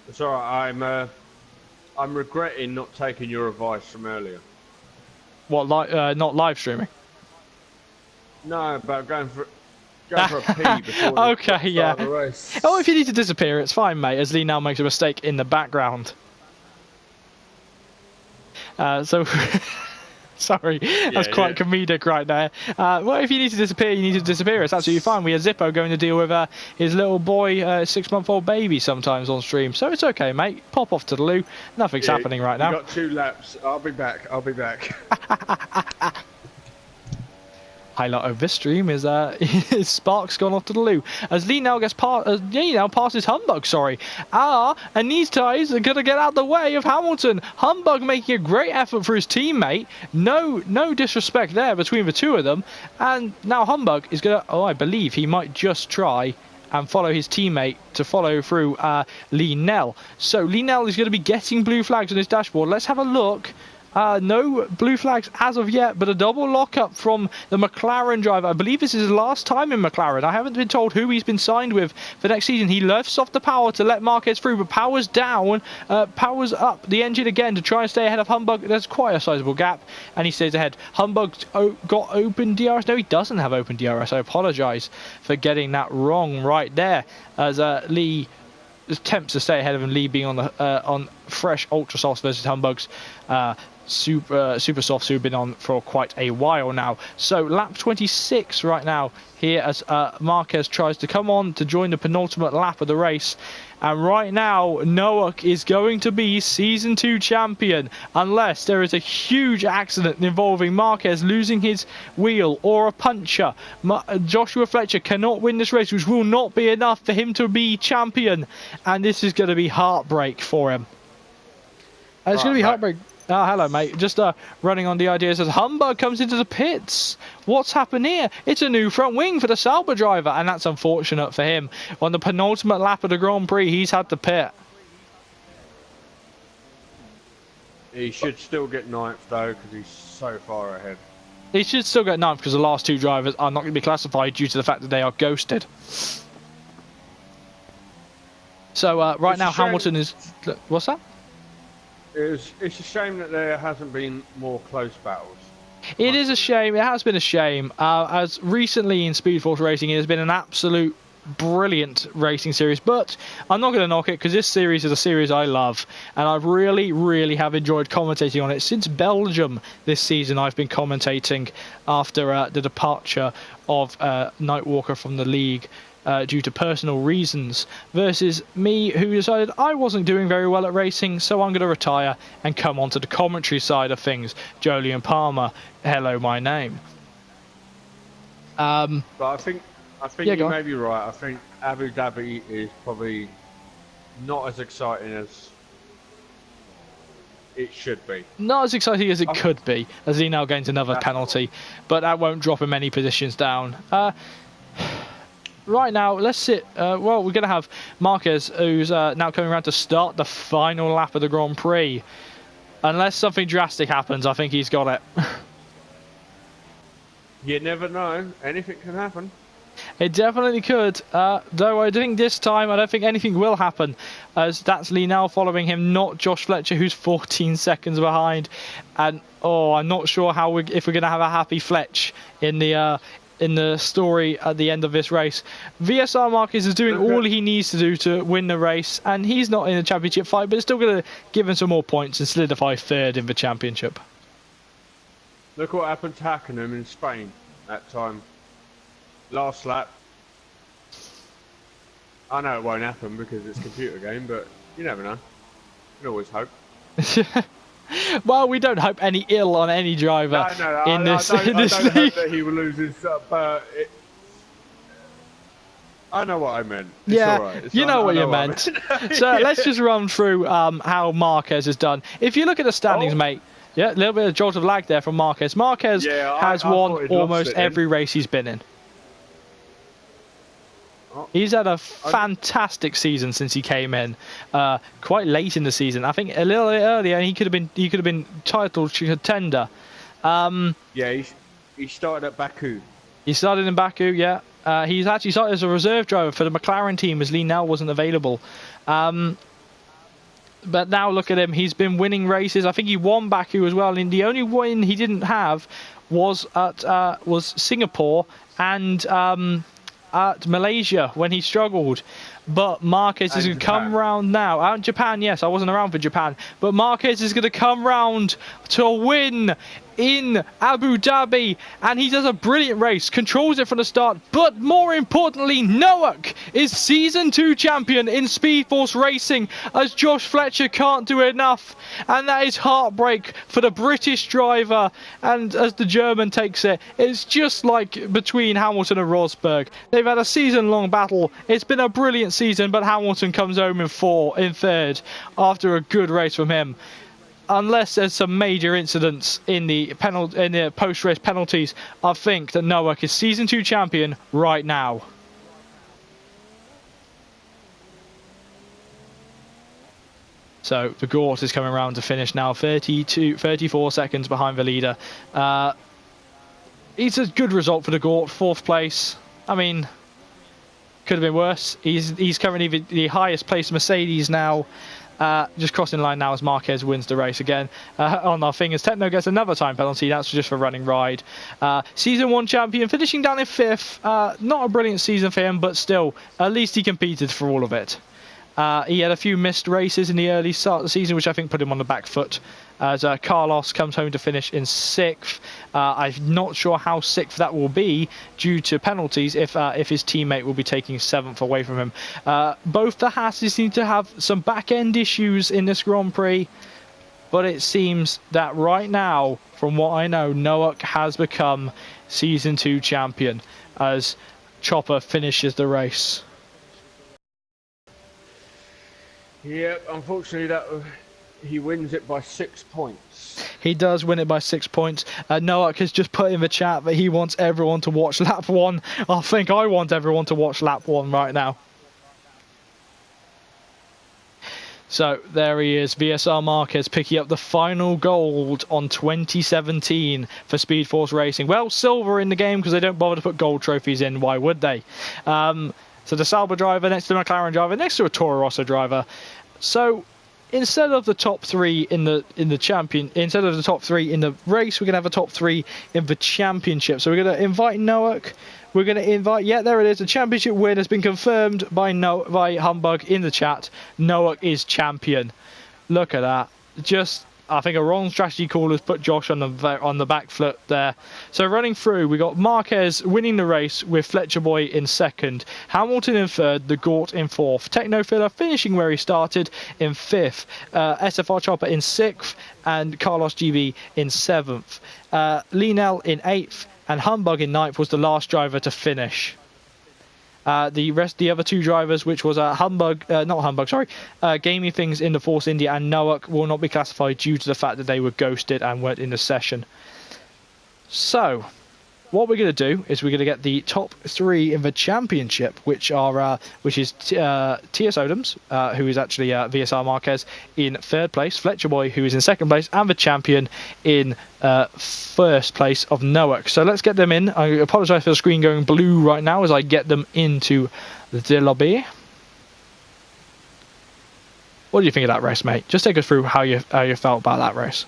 It's alright, I'm regretting not taking your advice from earlier. What, not live streaming? No, about going for a pee before okay, yeah. the race. Oh, if you need to disappear, it's fine, mate, as Lee now makes a mistake in the background. Sorry, that's quite comedic right there. Well, if you need to disappear, you need to disappear. It's absolutely fine. We had Zippo going to deal with his little boy, 6-month-old baby sometimes on stream. So it's okay, mate. Pop off to the loo. Nothing's happening right now. You've got 2 laps. I'll be back. Highlight of this stream is Sparks gone off to the loo as Lee now passes Humbug, and these ties are going to get out the way of Hamilton. Humbug making a great effort for his teammate, no disrespect there between the two of them, and now Humbug is going to, I believe he might just try and follow his teammate to follow through Linnell. So Linnell is going to be getting blue flags on his dashboard. Let's have a look. No blue flags as of yet, but a double lockup from the McLaren driver. I believe this is his last time in McLaren. I haven't been told who he's been signed with for next season. He lifts off the power to let Marquez through, but power's down, power's up the engine again to try and stay ahead of Humbug. There's quite a sizable gap, and he stays ahead. Humbug got open DRS. No, he doesn't have open DRS. I apologise for getting that wrong right there, as Lee attempts to stay ahead of him. Lee being on fresh ultra softs versus Humbug's super softs, who've been on for quite a while now. So lap 26 right now here as Marquez tries to come on to join the penultimate lap of the race, and right now Nowak is going to be season 2 champion unless there is a huge accident involving Marquez losing his wheel or a puncture. Joshua Fletcher cannot win this race, which will not be enough for him to be champion, and this is going to be heartbreak for him. It's going to be heartbreak. Oh, hello, mate. Just running on the ideas as Humbug comes into the pits. What's happened here? It's a new front wing for the Sauber driver, and that's unfortunate for him. On the penultimate lap of the Grand Prix, he's had to pit. He should still get 9th, though, because he's so far ahead. He should still get 9th because the last 2 drivers are not going to be classified due to the fact that they are ghosted. So right now, Hamilton is... What's that? It's a shame that there hasn't been more close battles. It is a shame. It has been a shame. As recently in Speed Force Racing, it has been an absolute brilliant racing series, but I'm not going to knock it because this series is a series I love, and I really have enjoyed commentating on it since Belgium this season. I've been commentating after the departure of Nightwalker from the league due to personal reasons, versus me, who decided I wasn't doing very well at racing, so I'm going to retire and come onto the commentary side of things. Jolyon Palmer, hello my name. But I think Yeah, go you on. may be right. I think Abu Dhabi is probably not as exciting as it should be. Not as exciting as it could be, as he now gains another penalty, but that won't drop him any positions down. Right now, let's sit. Well, we're going to have Marquez, who's now coming around to start the final lap of the Grand Prix. Unless something drastic happens, I think he's got it. You never know. Anything can happen. It definitely could, though I think this time I don't think anything will happen, as that's Lee now following him, not Josh Fletcher, who's 14 seconds behind. And I'm not sure if we're going to have a happy Fletch in the story at the end of this race. VSR Marquez is doing all he needs to do to win the race, and he's not in a championship fight, but it's still going to give him some more points and solidify third in the championship. Look what happened to Hakkinen in Spain that time. Last lap. I know it won't happen because it's a computer game, but you never know. You can always hope. Well, we don't hope any ill on any driver in this I don't league. hope that he will lose his, but I know what I meant. It's Yeah, all right. you know what you I meant. So let's just run through how Marquez has done. If you look at the standings, mate, yeah, a little bit of jolt of lag there from Marquez. Marquez has won thought he'd almost lost it every race he's been in. He's had a fantastic season since he came in, quite late in the season. I think a little bit earlier, and he could have been title contender. Yeah, he started at Baku. He started in Baku, yeah. He's actually started as a reserve driver for the McLaren team as Lee Nell wasn't available. But now look at him. He's been winning races. I think he won Baku as well. And the only win he didn't have was Singapore and at Malaysia when he struggled. But Marquez is going to come round now. Out in Japan, yes, I wasn't around for Japan. But Marquez is going to come round to win in Abu Dhabi, and he does a brilliant race, controls it from the start, but more importantly, Nowak is Season 2 champion in Speed Force Racing, as Josh Fletcher can't do enough, and that is heartbreak for the British driver. And as the German takes it, it's just like between Hamilton and Rosberg. They've had a season-long battle. It's been a brilliant season, but Hamilton comes home in third after a good race from him. Unless there's some major incidents in the post-race penalties, I think that Nowak is Season 2 champion right now. So the Gort is coming around to finish now, 34 seconds behind the leader. It's a good result for the Gort, 4th place. I mean, could have been worse. He's currently the highest placed Mercedes now. Just crossing line now as Marquez wins the race again. On our fingers, Techno gets another time penalty. That's just for running ride. Season 1 champion, finishing down in 5th. Not a brilliant season for him, but still, at least he competed for all of it. He had a few missed races in the early start of the season, which I think put him on the back foot, as Carlos comes home to finish in 6th. I'm not sure how 6th that will be due to penalties if his teammate will be taking 7th away from him. Both the Haases seem to have some back-end issues in this Grand Prix, but it seems that right now, from what I know, Nowak has become Season 2 champion as Chopper finishes the race. Yep, unfortunately he wins it by 6 points. He does win it by 6 points. Nowak has just put in the chat that he wants everyone to watch lap 1. I think I want everyone to watch lap 1 right now. So there he is, VSR Marquez picking up the final gold on 2017 for Speed Force Racing. Well, silver in the game because they don't bother to put gold trophies in. Why would they? So the Sauber driver next to the McLaren driver, next to a Toro Rosso driver. So instead of the top 3 in the champion, instead of the top 3 in the race, we're gonna have a top 3 in the championship. So we're gonna invite Noak. We're gonna invite. Yeah, there it is. The championship win has been confirmed by Humbug in the chat. Noak is champion. Look at that. Just, I think a wrong strategy call has put Josh on the back foot there. So running through, we got Marquez winning the race with Fletcher Boy in second, Hamilton in third, the Gort in fourth, Technofiller finishing where he started in fifth, SFR Chopper in sixth, and Carlos GB in seventh. Linel in eighth, and Humbug in ninth was the last driver to finish. The other 2 drivers, which was Gaming Things in the Force India and Noak, will not be classified due to the fact that they were ghosted and weren't in the session. So, what we're going to do is we're going to get the top 3 in the championship, which is T.S. Odoms, who is actually VSR Marquez in third place, Fletcher Boy, who is in second place, and the champion in first place of Noak. So let's get them in. I apologise for the screen going blue right now as I get them into the lobby. What do you think of that race, mate? Just take us through how you felt about that race.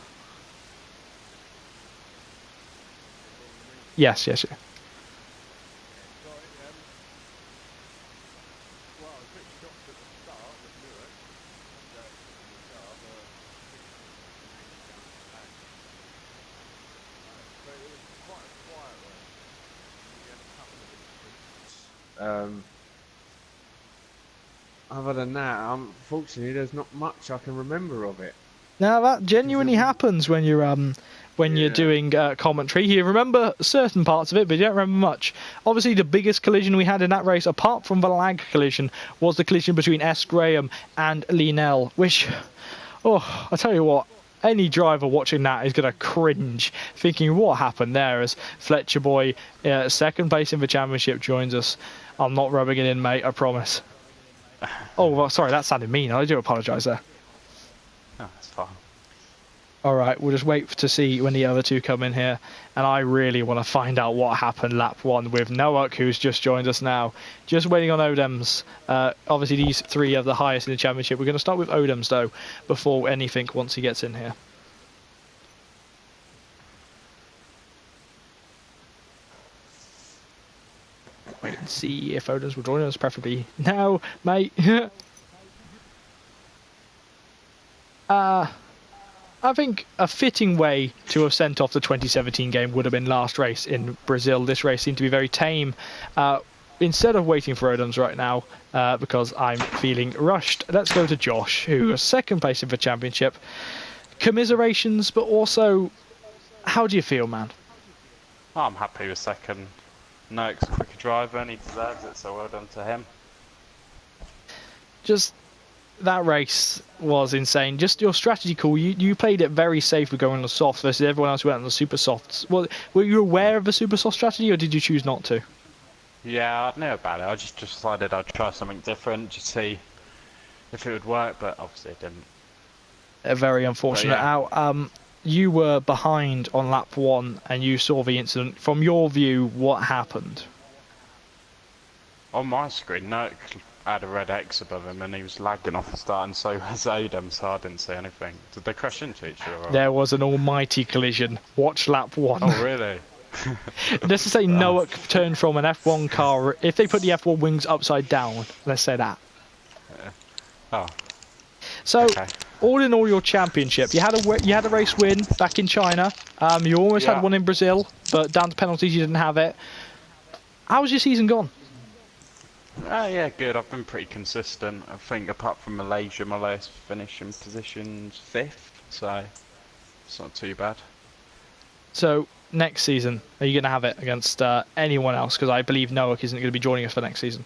Yes. Well, I was a bit shocked at the start with Newark, but it was quite a quiet one. We had a couple of incidents. Other than that, unfortunately, there's not much I can remember of it. Now that genuinely happens when you're doing commentary. You remember certain parts of it, but you don't remember much. Obviously, the biggest collision we had in that race, apart from the lag collision, was the collision between S. Graham and Linel, which, I tell you what, any driver watching that is going to cringe, thinking what happened there as Fletcher Boy, second place in the championship, joins us. I'm not rubbing it in, mate, I promise. Oh, well, sorry, that sounded mean. I do apologise there. Oh, that's fine. Alright, we'll just wait to see when the other 2 come in here. And I really want to find out what happened lap 1 with Noak, who's just joined us now. Just waiting on Odoms. Obviously, these 3 are the highest in the championship. We're going to start with Odoms, though, before anything once he gets in here. Wait and see if Odoms will join us, preferably now, mate. I think a fitting way to have sent off the 2017 game would have been last race in Brazil. This race seemed to be very tame. Instead of waiting for Odoms right now, because I'm feeling rushed, let's go to Josh, who was second place in the championship. Commiserations, but also, how do you feel, man? Oh, I'm happy with second. Noak's a quicker driver and he deserves it, so well done to him. Just... that race was insane. Just your strategy call. You played it very safe with going on the soft versus everyone else who went on the super softs. Well, were you aware of the super soft strategy, or did you choose not to? Yeah, I knew about it. I just decided I'd try something different to see if it would work, but obviously it didn't. Very unfortunate. Yeah. You were behind on lap 1 and you saw the incident. From your view, what happened? On my screen, Noak had a red X above him and he was lagging off the start, and so was Odom, so I didn't see anything. Did they crash into each other? There was an almighty collision. Watch lap 1. Oh, really? Let's just say Noak turned from an F1 car. If they put the F1 wings upside down, let's say that. Oh. So, okay. All in all, your championship. You had a race win back in China. You almost had one in Brazil, but down to penalties, you didn't have it. How's your season gone? Yeah, good. I've been pretty consistent. I think apart from Malaysia, my last finishing position's 5th, so it's not too bad. So, next season, are you going to have it against anyone else? Because I believe Noak isn't going to be joining us for next season.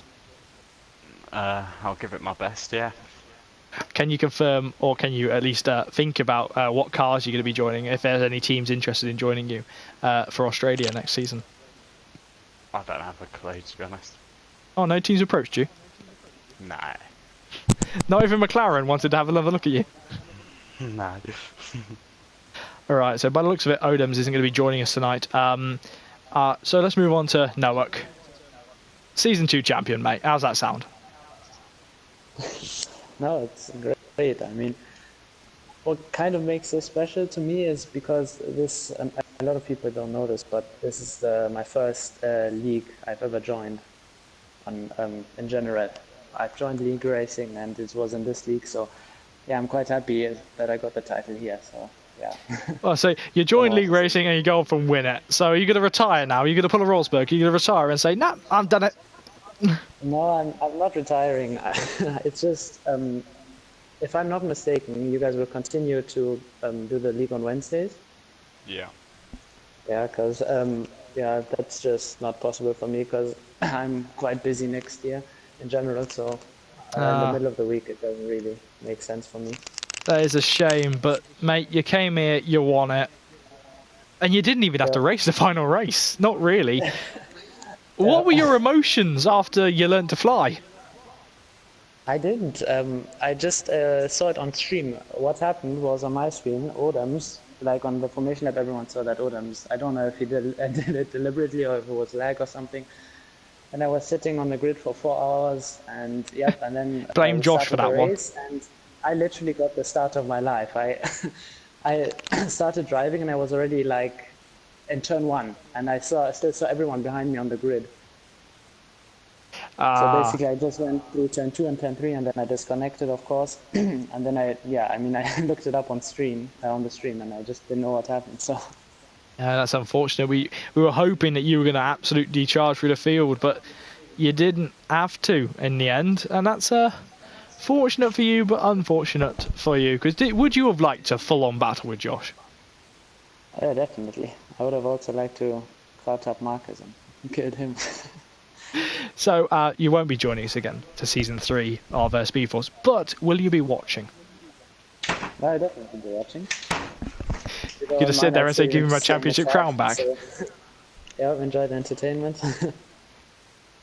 I'll give it my best, yeah. Can you confirm, or can you at least think about what cars you're going to be joining, if there's any teams interested in joining you for Australia next season? I don't have a clue, to be honest. Oh, no teams approached you? Nah. Not even McLaren wanted to have another look at you? No. Alright, so by the looks of it, Odoms isn't going to be joining us tonight. So let's move on to Noak. Season 2 champion, mate. How's that sound? No, it's great. I mean, what kind of makes this special to me is because this, a lot of people don't know this, but this is my first league I've ever joined. In general, I've joined league racing, and it was in this league. So, yeah, I'm quite happy that I got the title here. So, yeah. Well, so you join league racing and you go off and win it. So are you going to retire now? Are you going to pull a Rosberg? Are you going to retire and say, nah, I've done it? No, I'm not retiring. It's just, if I'm not mistaken, you guys will continue to do the league on Wednesdays. Yeah. Yeah, because yeah, that's just not possible for me because I'm quite busy next year in general. So in the middle of the week, it doesn't really make sense for me. That is a shame, but mate, you came here, you won it, and you didn't even have to race the final race. Not really. What were your emotions after you learned to fly? I didn't. I just saw it on stream. What happened was on my screen, Odams, like on the Formation Lab, everyone saw that Odams. I don't know if he did it deliberately or if it was lag or something. And I was sitting on the grid for 4 hours, and yep, and then Blame Josh for that one. And I literally got the start of my life. I started driving, and I was already like in turn 1, and I still saw everyone behind me on the grid. So basically, I just went through turn 2 and turn 3, and then I disconnected, of course. And then I looked it up on the stream, and I just didn't know what happened. So. Yeah, that's unfortunate. We were hoping that you were going to absolutely charge through the field, but you didn't have to in the end, and that's fortunate for you, but unfortunate for you. Because would you have liked a full-on battle with Josh? Yeah, definitely. I would have also liked to cut up Marcus and killed him. So you won't be joining us again to season 3 of Speed Force, but will you be watching? I'll definitely be watching. You just sit there and say, give me my championship crown back. So, yeah, enjoy the entertainment.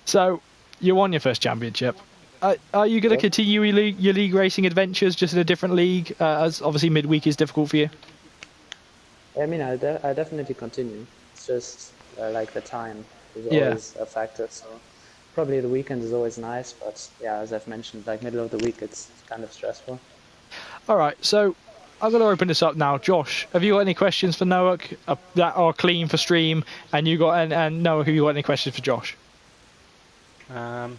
So, you won your first championship. Are you going to continue your league racing adventures just in a different league, as obviously midweek is difficult for you? I mean, I definitely continue. It's just like the time is always a factor. So probably the weekend is always nice, but yeah, as I've mentioned, like middle of the week, it's kind of stressful. All right, so I'm going to open this up now. Josh, have you got any questions for Noah that are clean for stream? And Noah, have you got any questions for Josh? Not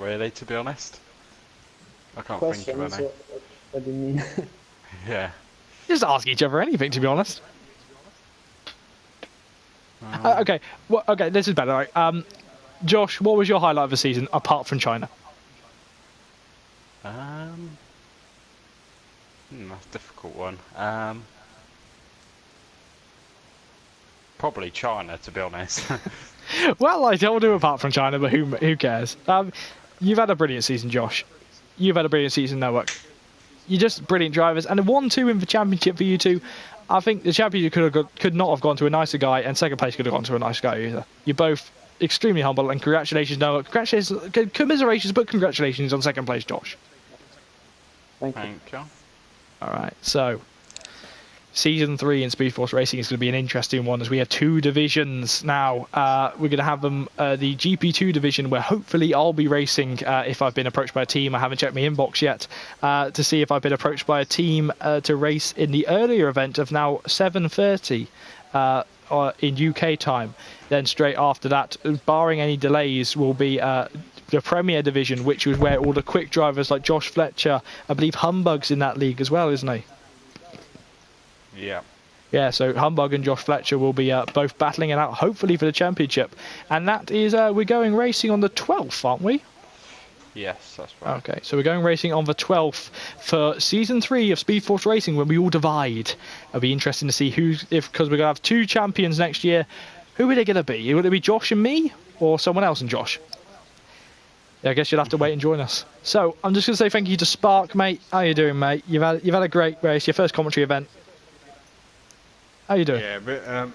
really, to be honest. I can't Questions? think of any. What do you mean? Yeah. Just ask each other anything, to be honest. Okay, okay, this is better. Right? Josh, what was your highlight of the season apart from China? That's a difficult one. Probably China, to be honest. Well, I don't do apart from China, but who cares? You've had a brilliant season, Josh. You've had a brilliant season, Noah. You're just brilliant drivers, and a 1-2 in the championship for you two. I think the championship could not have gone to a nicer guy, and second place could have gone to a nice guy either. You're both extremely humble, and congratulations, Noah. Congratulations, commiserations, but congratulations on second place, Josh. Thank you. All right, so season 3 in Speed Force Racing is going to be an interesting one as we have 2 divisions now. We're going to have them the GP2 division where hopefully I'll be racing if I've been approached by a team. I haven't checked my inbox yet to see if I've been approached by a team to race in the earlier event of now 7:30 in UK time. Then straight after that, barring any delays, will be the Premier Division, which was where all the quick drivers like Josh Fletcher, I believe Humbug's in that league as well, isn't he? Yeah. Yeah, so Humbug and Josh Fletcher will be both battling it out, hopefully for the championship. And that is, we're going racing on the 12th, aren't we? Yes, that's right. Okay, so we're going racing on the 12th for Season 3 of Speed Force Racing when we all divide. It'll be interesting to see because we're going to have 2 champions next year. Who are they going to be? Will it be Josh and me, or someone else and Josh? Yeah, I guess you'll have to wait and join us. So, I'm just going to say thank you to Spark, mate. How you doing, mate? You've had a great race, your first commentary event. How you doing? Yeah,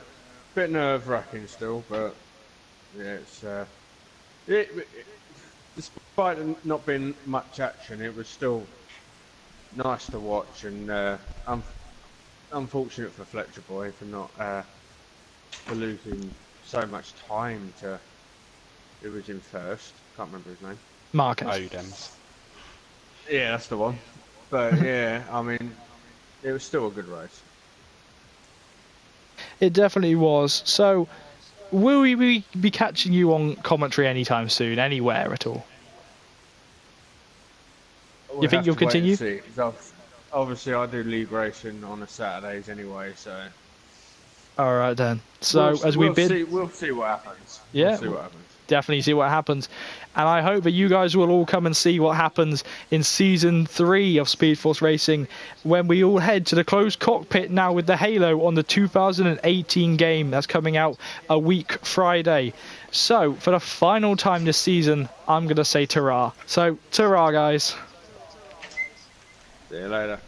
bit nerve-wracking still, but yeah, it's despite not being much action, it was still nice to watch, and unfortunate for Fletcher Boy for not for losing so much time to who was in first. Can't remember his name. Marcus. Odems. Yeah, that's the one. But yeah, I mean, it was still a good race. It definitely was. So, will we be catching you on commentary anytime soon, anywhere at all? We'll think have you'll to wait and continue? see, 'cause obviously, I do league racing on the Saturdays anyway, so All right then. So as we bid, we'll see what happens. Yeah. We'll see what happens. definitely see what happens. And I hope that you guys will all come and see what happens in Season 3 of Speed Force Racing when we all head to the closed cockpit now with the Halo on the 2018 game that's coming out a week Friday. So, for the final time this season, I'm going to say ta-ra. So, ta-ra, guys. See you later.